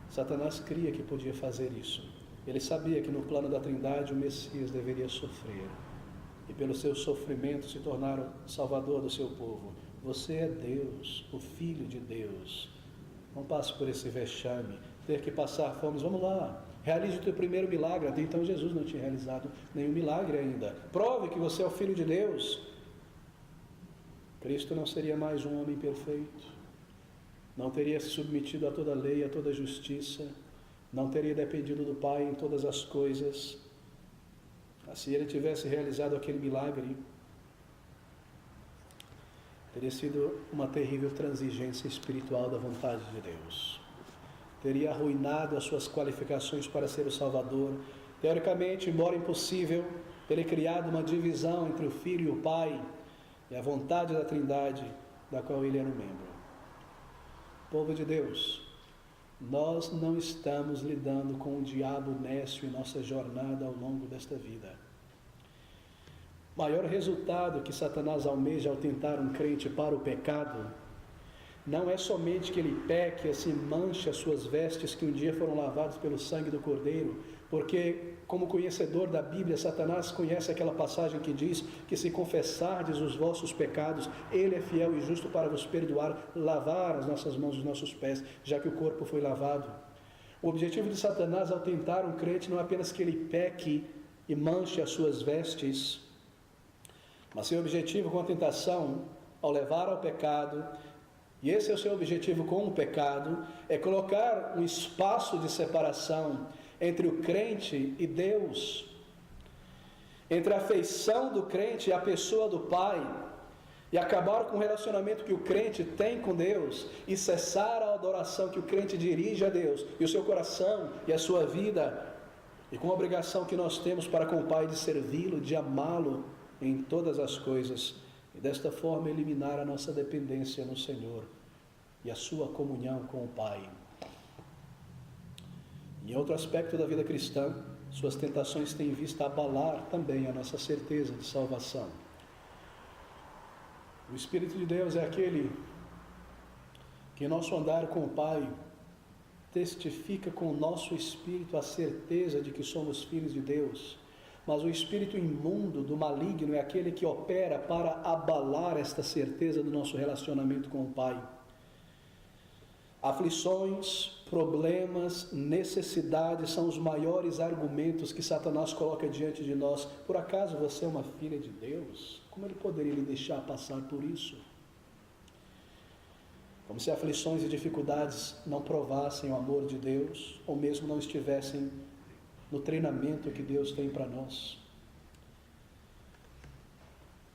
Satanás cria que podia fazer isso. Ele sabia que no plano da Trindade o Messias deveria sofrer, e pelo seu sofrimento se tornar o Salvador do seu povo. Você é Deus, o Filho de Deus. Não passe por esse vexame, ter que passar fome. Vamos lá, realize o teu primeiro milagre. Até então Jesus não tinha realizado nenhum milagre ainda. Prove que você é o Filho de Deus. Cristo não seria mais um homem perfeito, não teria se submetido a toda a lei, a toda a justiça, não teria dependido do Pai em todas as coisas. Se ele tivesse realizado aquele milagre, teria sido uma terrível transigência espiritual da vontade de Deus. Teria arruinado as suas qualificações para ser o Salvador. Teoricamente, embora impossível, teria criado uma divisão entre o Filho e o Pai e a vontade da Trindade, da qual ele era um membro. Povo de Deus, nós não estamos lidando com o diabo nécio em nossa jornada ao longo desta vida. O maior resultado que Satanás almeja ao tentar um crente para o pecado não é somente que ele peque, assim manche as suas vestes que um dia foram lavadas pelo sangue do Cordeiro, porque, como conhecedor da Bíblia, Satanás conhece aquela passagem que diz que se confessardes os vossos pecados, ele é fiel e justo para vos perdoar, lavar as nossas mãos e os nossos pés, já que o corpo foi lavado. O objetivo de Satanás ao tentar um crente não é apenas que ele peque e manche as suas vestes, mas seu objetivo com a tentação, ao levar ao pecado, e esse é o seu objetivo com o pecado, é colocar um espaço de separação entre o crente e Deus, entre a afeição do crente e a pessoa do Pai, e acabar com o relacionamento que o crente tem com Deus, e cessar a adoração que o crente dirige a Deus, e o seu coração e a sua vida, e com a obrigação que nós temos para com o Pai de servi-lo, de amá-lo em todas as coisas, e desta forma eliminar a nossa dependência no Senhor e a sua comunhão com o Pai. Em outro aspecto da vida cristã, suas tentações têm visto abalar também a nossa certeza de salvação. O Espírito de Deus é aquele que em nosso andar com o Pai testifica com o nosso espírito a certeza de que somos filhos de Deus. Mas o espírito imundo do maligno é aquele que opera para abalar esta certeza do nosso relacionamento com o Pai. Aflições, problemas, necessidades são os maiores argumentos que Satanás coloca diante de nós. Por acaso você é uma filha de Deus? Como ele poderia lhe deixar passar por isso? Como se aflições e dificuldades não provassem o amor de Deus, ou mesmo não estivessem no treinamento que Deus tem para nós.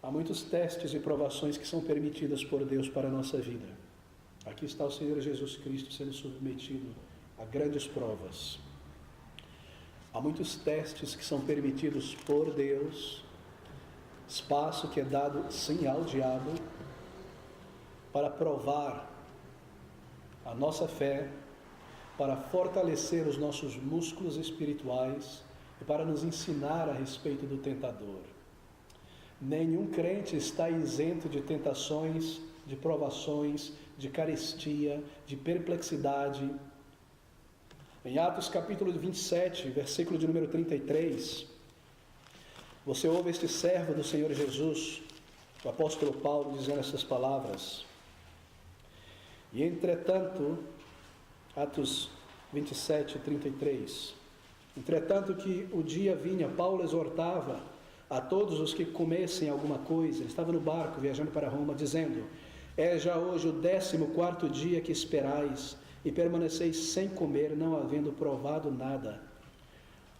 Há muitos testes e provações que são permitidas por Deus para a nossa vida. Aqui está o Senhor Jesus Cristo sendo submetido a grandes provas. Há muitos testes que são permitidos por Deus, espaço que é dado sim ao diabo, para provar a nossa fé, para fortalecer os nossos músculos espirituais e para nos ensinar a respeito do tentador. Nenhum crente está isento de tentações, de provações, de carestia, de perplexidade. Em Atos capítulo 27, versículo de número 33, você ouve este servo do Senhor Jesus, o apóstolo Paulo, dizendo essas palavras. E entretanto, Atos 27, 33. Entretanto que o dia vinha, Paulo exortava a todos os que comessem alguma coisa. Ele estava no barco viajando para Roma, dizendo: é já hoje o 14º dia que esperais, e permaneceis sem comer, não havendo provado nada.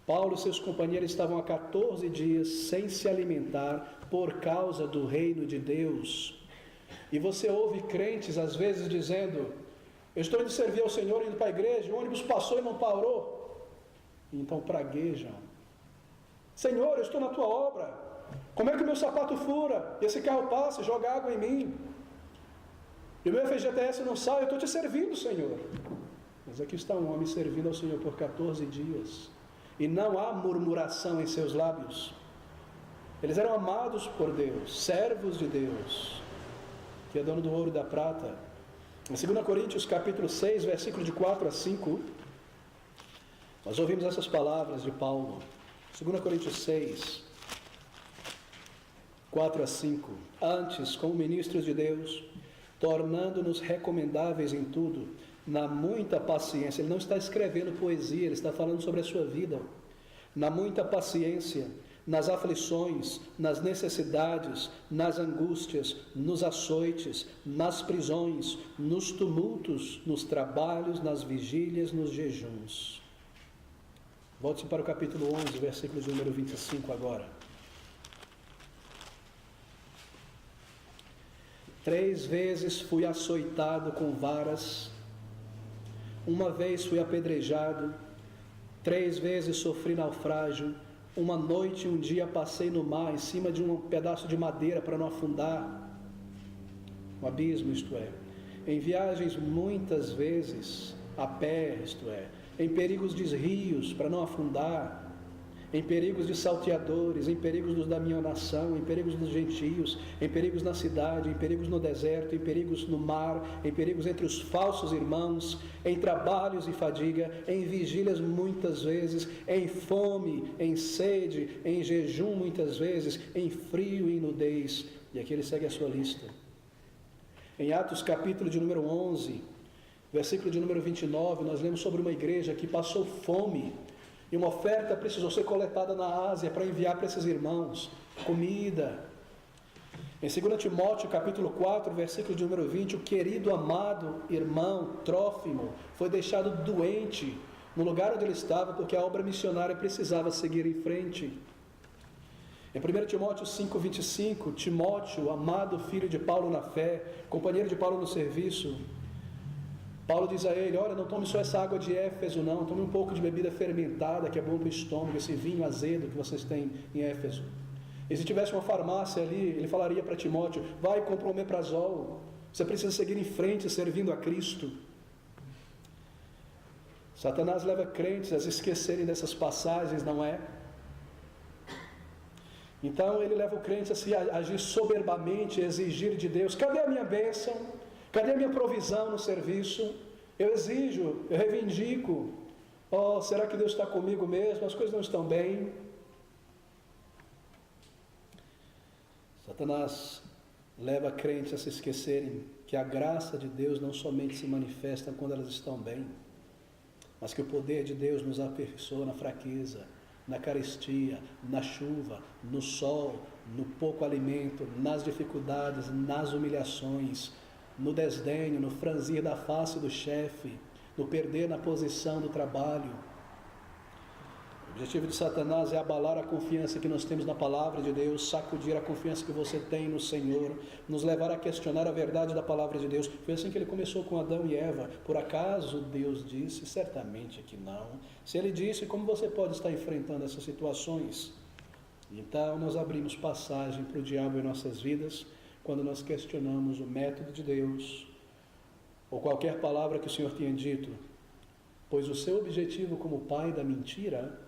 Paulo e seus companheiros estavam há 14 dias sem se alimentar por causa do reino de Deus. E você ouve crentes às vezes dizendo: eu estou indo servir ao Senhor, indo para a igreja, o ônibus passou e não parou. E então praguejam: Senhor, eu estou na tua obra, como é que o meu sapato fura? E esse carro passa e joga água em mim. E o meu FGTS não sai, eu estou te servindo, Senhor. Mas aqui está um homem servindo ao Senhor por 14 dias. E não há murmuração em seus lábios. Eles eram amados por Deus, servos de Deus, que é dono do ouro e da prata. Em 2 Coríntios capítulo 6, versículo de 4 a 5, nós ouvimos essas palavras de Paulo. 2 Coríntios 6, 4 a 5. Antes, como ministros de Deus, tornando-nos recomendáveis em tudo, na muita paciência. Ele não está escrevendo poesia, ele está falando sobre a sua vida. Na muita paciência, nas aflições, nas necessidades, nas angústias, nos açoites, nas prisões, nos tumultos, nos trabalhos, nas vigílias, nos jejuns. Volte-se para o capítulo 11, versículo de número 25 agora. 3 vezes fui açoitado com varas, 1 vez fui apedrejado, 3 vezes sofri naufrágio, 1 noite e 1 dia passei no mar, em cima de um pedaço de madeira para não afundar, no abismo, isto é. Em viagens muitas vezes, a pé, isto é. Em perigos de rios para não afundar, em perigos de salteadores, em perigos da minha nação, em perigos dos gentios, em perigos na cidade, em perigos no deserto, em perigos no mar, em perigos entre os falsos irmãos, em trabalhos e fadiga, em vigílias muitas vezes, em fome, em sede, em jejum muitas vezes, em frio e nudez. E aqui ele segue a sua lista. Em Atos capítulo de número 11, versículo de número 29, nós lemos sobre uma igreja que passou fome, e uma oferta precisou ser coletada na Ásia para enviar para esses irmãos, comida. Em 2 Timóteo capítulo 4, versículo de número 20, o querido amado irmão Trófimo foi deixado doente no lugar onde ele estava, porque a obra missionária precisava seguir em frente. Em 1 Timóteo 5, 25, Timóteo, amado filho de Paulo na fé, companheiro de Paulo no serviço, Paulo diz a ele: olha, não tome só essa água de Éfeso não, tome um pouco de bebida fermentada, que é bom para o estômago, esse vinho azedo que vocês têm em Éfeso. E se tivesse uma farmácia ali, ele falaria para Timóteo: vai comprar um omeprazol, você precisa seguir em frente servindo a Cristo. Satanás leva crentes a se esquecerem dessas passagens, não é? Então ele leva o crente a se agir soberbamente, a exigir de Deus: cadê a minha bênção? Cadê a minha provisão no serviço? Eu exijo, eu reivindico. Oh, será que Deus está comigo mesmo? As coisas não estão bem. Satanás leva crentes a se esquecerem que a graça de Deus não somente se manifesta quando elas estão bem, mas que o poder de Deus nos aperfeiçoa na fraqueza, na carestia, na chuva, no sol, no pouco alimento, nas dificuldades, nas humilhações, no desdenho, no franzir da face do chefe, no perder na posição do trabalho. O objetivo de Satanás é abalar a confiança que nós temos na palavra de Deus, sacudir a confiança que você tem no Senhor, nos levar a questionar a verdade da palavra de Deus. Foi assim que ele começou com Adão e Eva. Por acaso Deus disse? Certamente que não. Se ele disse, como você pode estar enfrentando essas situações? Então nós abrimos passagem para o diabo em nossas vidas, quando nós questionamos o método de Deus, ou qualquer palavra que o Senhor tenha dito, pois o seu objetivo como pai da mentira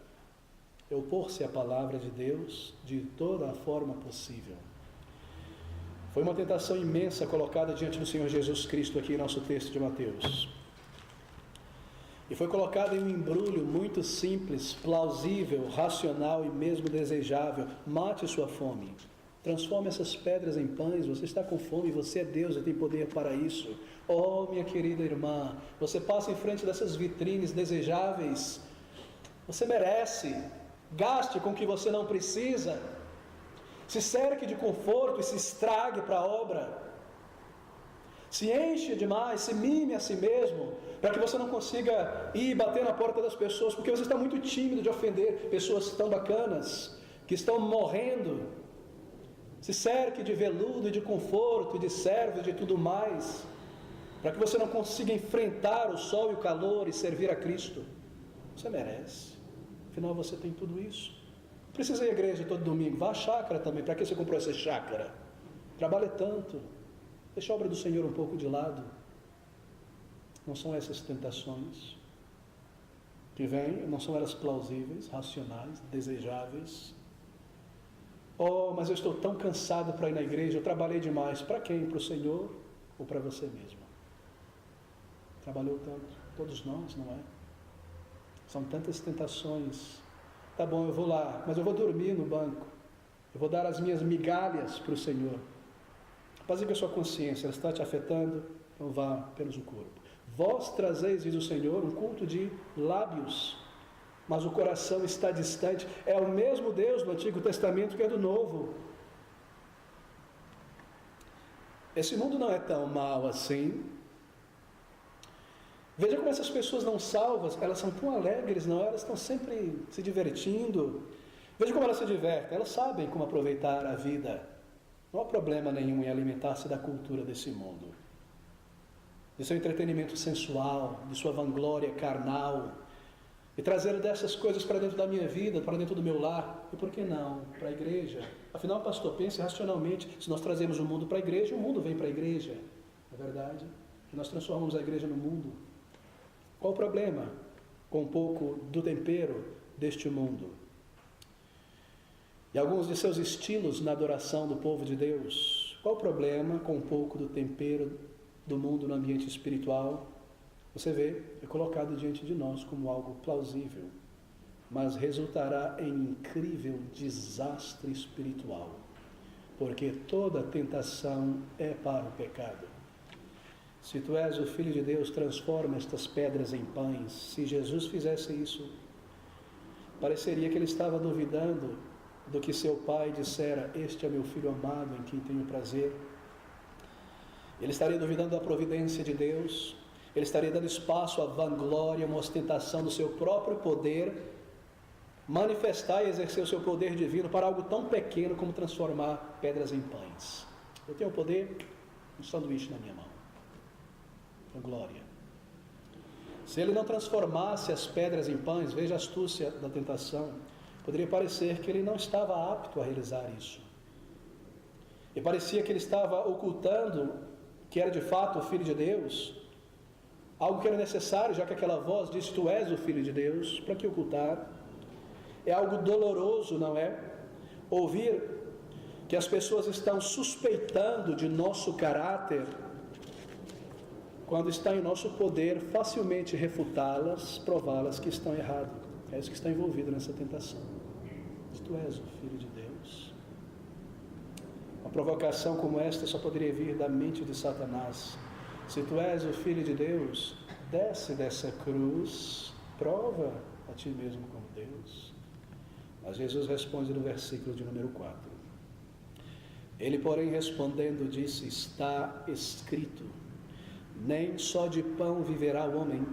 é opor-se à palavra de Deus de toda a forma possível. Foi uma tentação imensa colocada diante do Senhor Jesus Cristo aqui em nosso texto de Mateus. E foi colocada em um embrulho muito simples, plausível, racional e mesmo desejável: mate sua fome. Transforme essas pedras em pães. Você está com fome, você é Deus e tem poder para isso. Oh, minha querida irmã, você passa em frente dessas vitrines desejáveis, você merece. Gaste com o que você não precisa, se cerque de conforto e se estrague para a obra, se enche demais, se mime a si mesmo, para que você não consiga ir bater na porta das pessoas, porque você está muito tímido de ofender pessoas tão bacanas, que estão morrendo. Se cerque de veludo e de conforto, de servos e de tudo mais, para que você não consiga enfrentar o sol e o calor e servir a Cristo. Você merece. Afinal, você tem tudo isso. Não precisa ir à igreja todo domingo. Vá à chácara também. Para que você comprou essa chácara? Trabalha tanto. Deixa a obra do Senhor um pouco de lado. Não são essas tentações que vêm, não são elas plausíveis, racionais, desejáveis. Oh, mas eu estou tão cansado para ir na igreja, eu trabalhei demais. Para quem? Para o Senhor ou para você mesmo? Trabalhou tanto, todos nós, não é? São tantas tentações. Tá bom, eu vou lá, mas eu vou dormir no banco. Eu vou dar as minhas migalhas para o Senhor. Apazigua a sua consciência, ela está te afetando, então vá apenas o corpo. Vós trazeis, diz o Senhor, um culto de lábios, mas o coração está distante. É o mesmo Deus do Antigo Testamento que é do Novo. Esse mundo não é tão mau assim. Veja como essas pessoas não salvas, elas são tão alegres, não? Elas estão sempre se divertindo. Veja como elas se divertem, elas sabem como aproveitar a vida. Não há problema nenhum em alimentar-se da cultura desse mundo, de seu entretenimento sensual, de sua vanglória carnal, e trazer dessas coisas para dentro da minha vida, para dentro do meu lar, e por que não, para a igreja? Afinal, pastor, pense racionalmente, se nós trazemos o mundo para a igreja, o mundo vem para a igreja, não é verdade? E nós transformamos a igreja no mundo. Qual o problema com um pouco do tempero deste mundo? E alguns de seus estilos na adoração do povo de Deus. Qual o problema com um pouco do tempero do mundo no ambiente espiritual? Você vê, é colocado diante de nós como algo plausível, mas resultará em incrível desastre espiritual, porque toda tentação é para o pecado. Se tu és o Filho de Deus, transforma estas pedras em pães. Se Jesus fizesse isso, pareceria que ele estava duvidando do que seu pai dissera: este é meu filho amado em quem tenho prazer. Ele estaria duvidando da providência de Deus, ele estaria dando espaço à vanglória, uma ostentação do seu próprio poder, manifestar e exercer o seu poder divino para algo tão pequeno como transformar pedras em pães. Eu tenho o poder, um sanduíche na minha mão. Glória. Se ele não transformasse as pedras em pães, veja a astúcia da tentação, poderia parecer que ele não estava apto a realizar isso. E parecia que ele estava ocultando que era de fato o Filho de Deus, algo que era necessário, já que aquela voz disse: tu és o Filho de Deus. Para que ocultar? É algo doloroso, não é? Ouvir que as pessoas estão suspeitando de nosso caráter, quando está em nosso poder facilmente refutá-las, prová-las que estão erradas. É isso que está envolvido nessa tentação. Se tu és o Filho de Deus. Uma provocação como esta só poderia vir da mente de Satanás. Se tu és o Filho de Deus, desce dessa cruz, prova a ti mesmo como Deus. Mas Jesus responde no versículo de número 4. Ele, porém, respondendo, disse: está escrito, nem só de pão viverá o homem,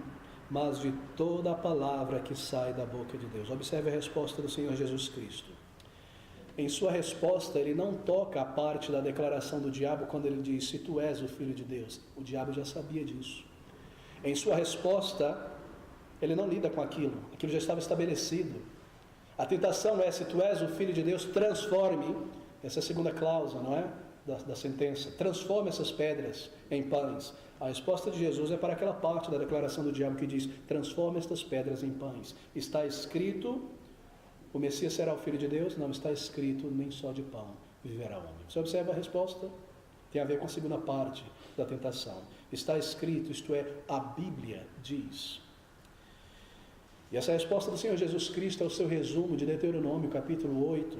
mas de toda a palavra que sai da boca de Deus. Observe a resposta do Senhor Jesus Cristo. Em sua resposta, ele não toca a parte da declaração do diabo quando ele diz: se tu és o Filho de Deus. O diabo já sabia disso. Em sua resposta, ele não lida com aquilo já estava estabelecido. A tentação é: se tu és o Filho de Deus, transforme. Essa é a segunda cláusula, não é? Da sentença. Transforme essas pedras em pães. A resposta de Jesus é para aquela parte da declaração do diabo que diz: transforme estas pedras em pães. Está escrito, o Messias será o Filho de Deus? Não está escrito, nem só de pão viverá o homem. Você observa a resposta? Tem a ver com a segunda parte da tentação. Está escrito, isto é, a Bíblia diz. E essa resposta do Senhor Jesus Cristo é o seu resumo de Deuteronômio, capítulo 8,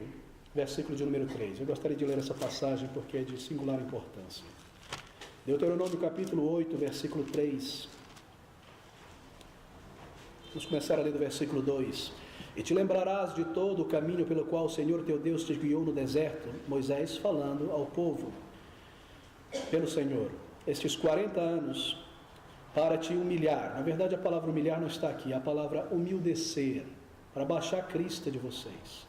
versículo de número 3. Eu gostaria de ler essa passagem porque é de singular importância. Deuteronômio capítulo 8, versículo 3. Vamos começar a ler do versículo 2. E te lembrarás de todo o caminho pelo qual o Senhor teu Deus te guiou no deserto, Moisés falando ao povo, pelo Senhor, estes 40 anos, para te humilhar. Na verdade, a palavra humilhar não está aqui, a palavra humildecer, para baixar a crista de vocês.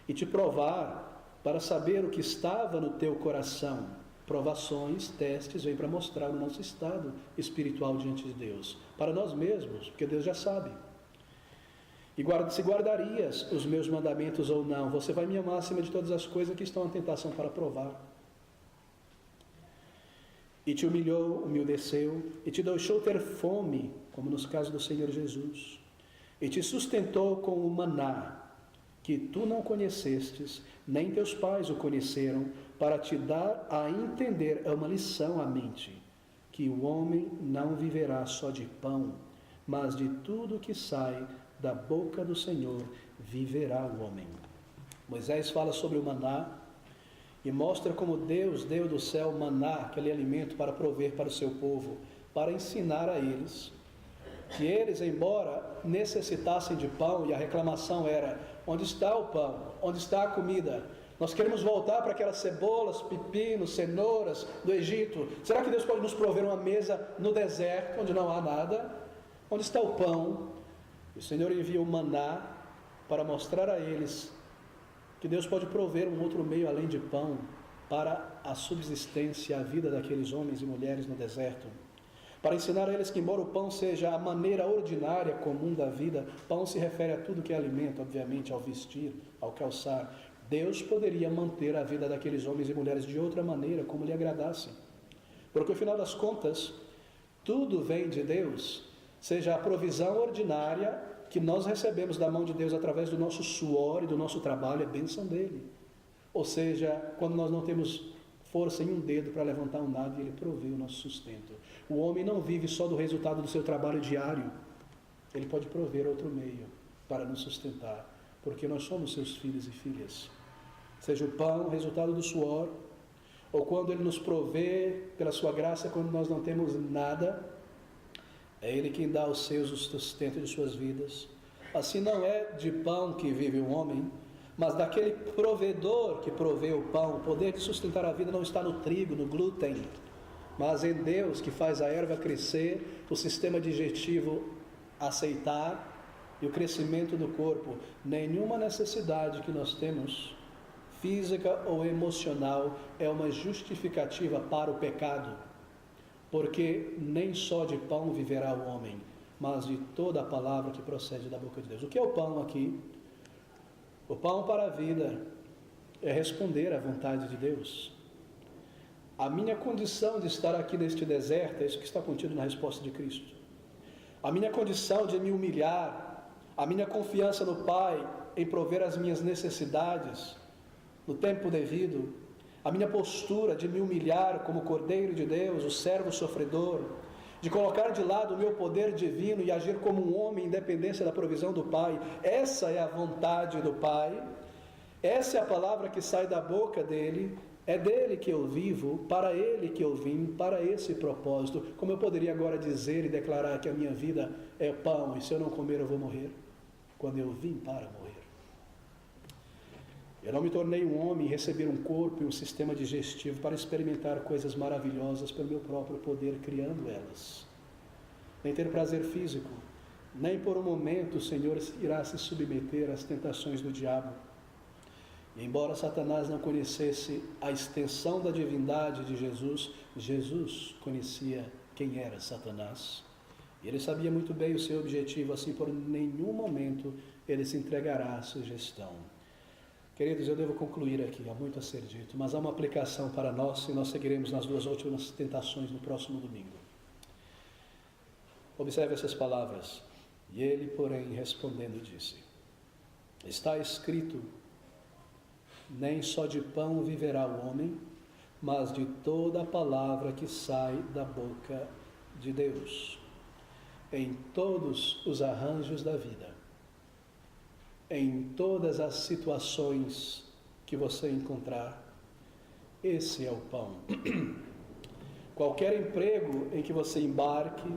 E te provar, para saber o que estava no teu coração. Provações, testes, vêm para mostrar o nosso estado espiritual diante de Deus. Para nós mesmos, porque Deus já sabe. E se guardarias os meus mandamentos ou não, você vai me amar acima de todas as coisas que estão à tentação para provar. E te humilhou, humildeceu, e te deixou ter fome, como nos casos do Senhor Jesus. E te sustentou com o maná, que tu não conhecestes, nem teus pais o conheceram, para te dar a entender, é uma lição à mente, que o homem não viverá só de pão, mas de tudo que sai da boca do Senhor viverá o homem. Moisés fala sobre o maná e mostra como Deus deu do céu maná, aquele alimento para prover para o seu povo, para ensinar a eles que eles, embora necessitassem de pão, e a reclamação era: onde está o pão? Onde está a comida? Nós queremos voltar para aquelas cebolas, pepinos, cenouras do Egito. Será que Deus pode nos prover uma mesa no deserto, onde não há nada? Onde está o pão? O Senhor envia o maná para mostrar a eles que Deus pode prover um outro meio além de pão para a subsistência, a vida daqueles homens e mulheres no deserto. Para ensinar a eles que, embora o pão seja a maneira ordinária, comum da vida, pão se refere a tudo que é alimento, obviamente, ao vestir, ao calçar. Deus poderia manter a vida daqueles homens e mulheres de outra maneira, como lhe agradasse. Porque, no final das contas, tudo vem de Deus, seja a provisão ordinária que nós recebemos da mão de Deus através do nosso suor e do nosso trabalho, é bênção dele. Ou seja, quando nós não temos força em um dedo para levantar um nada, e ele provê o nosso sustento. O homem não vive só do resultado do seu trabalho diário, ele pode prover outro meio para nos sustentar, porque nós somos seus filhos e filhas. Seja o pão, o resultado do suor, ou quando ele nos provê pela sua graça, quando nós não temos nada, é ele quem dá aos seus o sustento de suas vidas. Assim não é de pão que vive o homem, mas daquele provedor que provê o pão. O poder de sustentar a vida não está no trigo, no glúten, mas em Deus, que faz a erva crescer, o sistema digestivo aceitar e o crescimento do corpo. Nenhuma necessidade que nós temos, física ou emocional, é uma justificativa para o pecado, porque nem só de pão viverá o homem, mas de toda a palavra que procede da boca de Deus. O que é o pão aqui? O pão para a vida é responder à vontade de Deus. A minha condição de estar aqui neste deserto, é isso que está contido na resposta de Cristo. A minha condição de me humilhar, a minha confiança no Pai em prover as minhas necessidades no tempo devido, a minha postura de me humilhar como Cordeiro de Deus, o servo sofredor, de colocar de lado o meu poder divino e agir como um homem em dependência da provisão do Pai. Essa é a vontade do Pai, essa é a palavra que sai da boca dele, é dele que eu vivo, para ele que eu vim, para esse propósito. Como eu poderia agora dizer e declarar que a minha vida é pão, e se eu não comer eu vou morrer, quando eu vim para morrer? Eu não me tornei um homem e receber um corpo e um sistema digestivo para experimentar coisas maravilhosas pelo meu próprio poder, criando elas. Nem ter prazer físico, nem por um momento o Senhor irá se submeter às tentações do diabo. E embora Satanás não conhecesse a extensão da divindade de Jesus, Jesus conhecia quem era Satanás. E ele sabia muito bem o seu objetivo, assim por nenhum momento ele se entregará à sugestão. Queridos, eu devo concluir aqui, há muito a ser dito, mas há uma aplicação para nós e nós seguiremos nas duas últimas tentações no próximo domingo. Observe essas palavras. E ele, porém, respondendo, disse: está escrito, nem só de pão viverá o homem, mas de toda a palavra que sai da boca de Deus. Em todos os arranjos da vida, em todas as situações que você encontrar, esse é o pão. Qualquer emprego em que você embarque,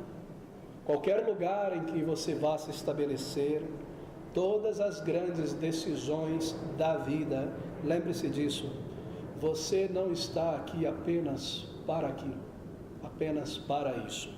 qualquer lugar em que você vá se estabelecer, todas as grandes decisões da vida, lembre-se disso, você não está aqui apenas para aquilo, apenas para isso.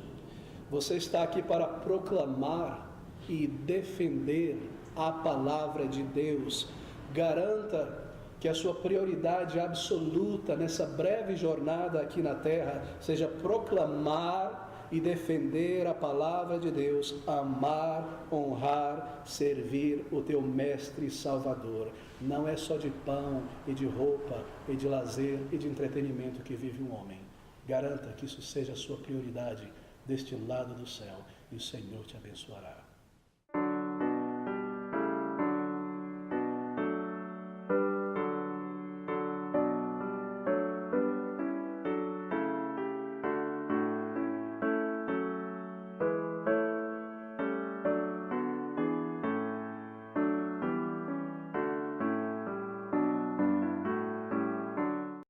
Você está aqui para proclamar e defender a palavra de Deus. Garanta que a sua prioridade absoluta nessa breve jornada aqui na terra seja proclamar e defender a palavra de Deus, amar, honrar, servir o teu mestre e salvador. Não é só de pão e de roupa e de lazer e de entretenimento que vive um homem. Garanta que isso seja a sua prioridade deste lado do céu e o Senhor te abençoará.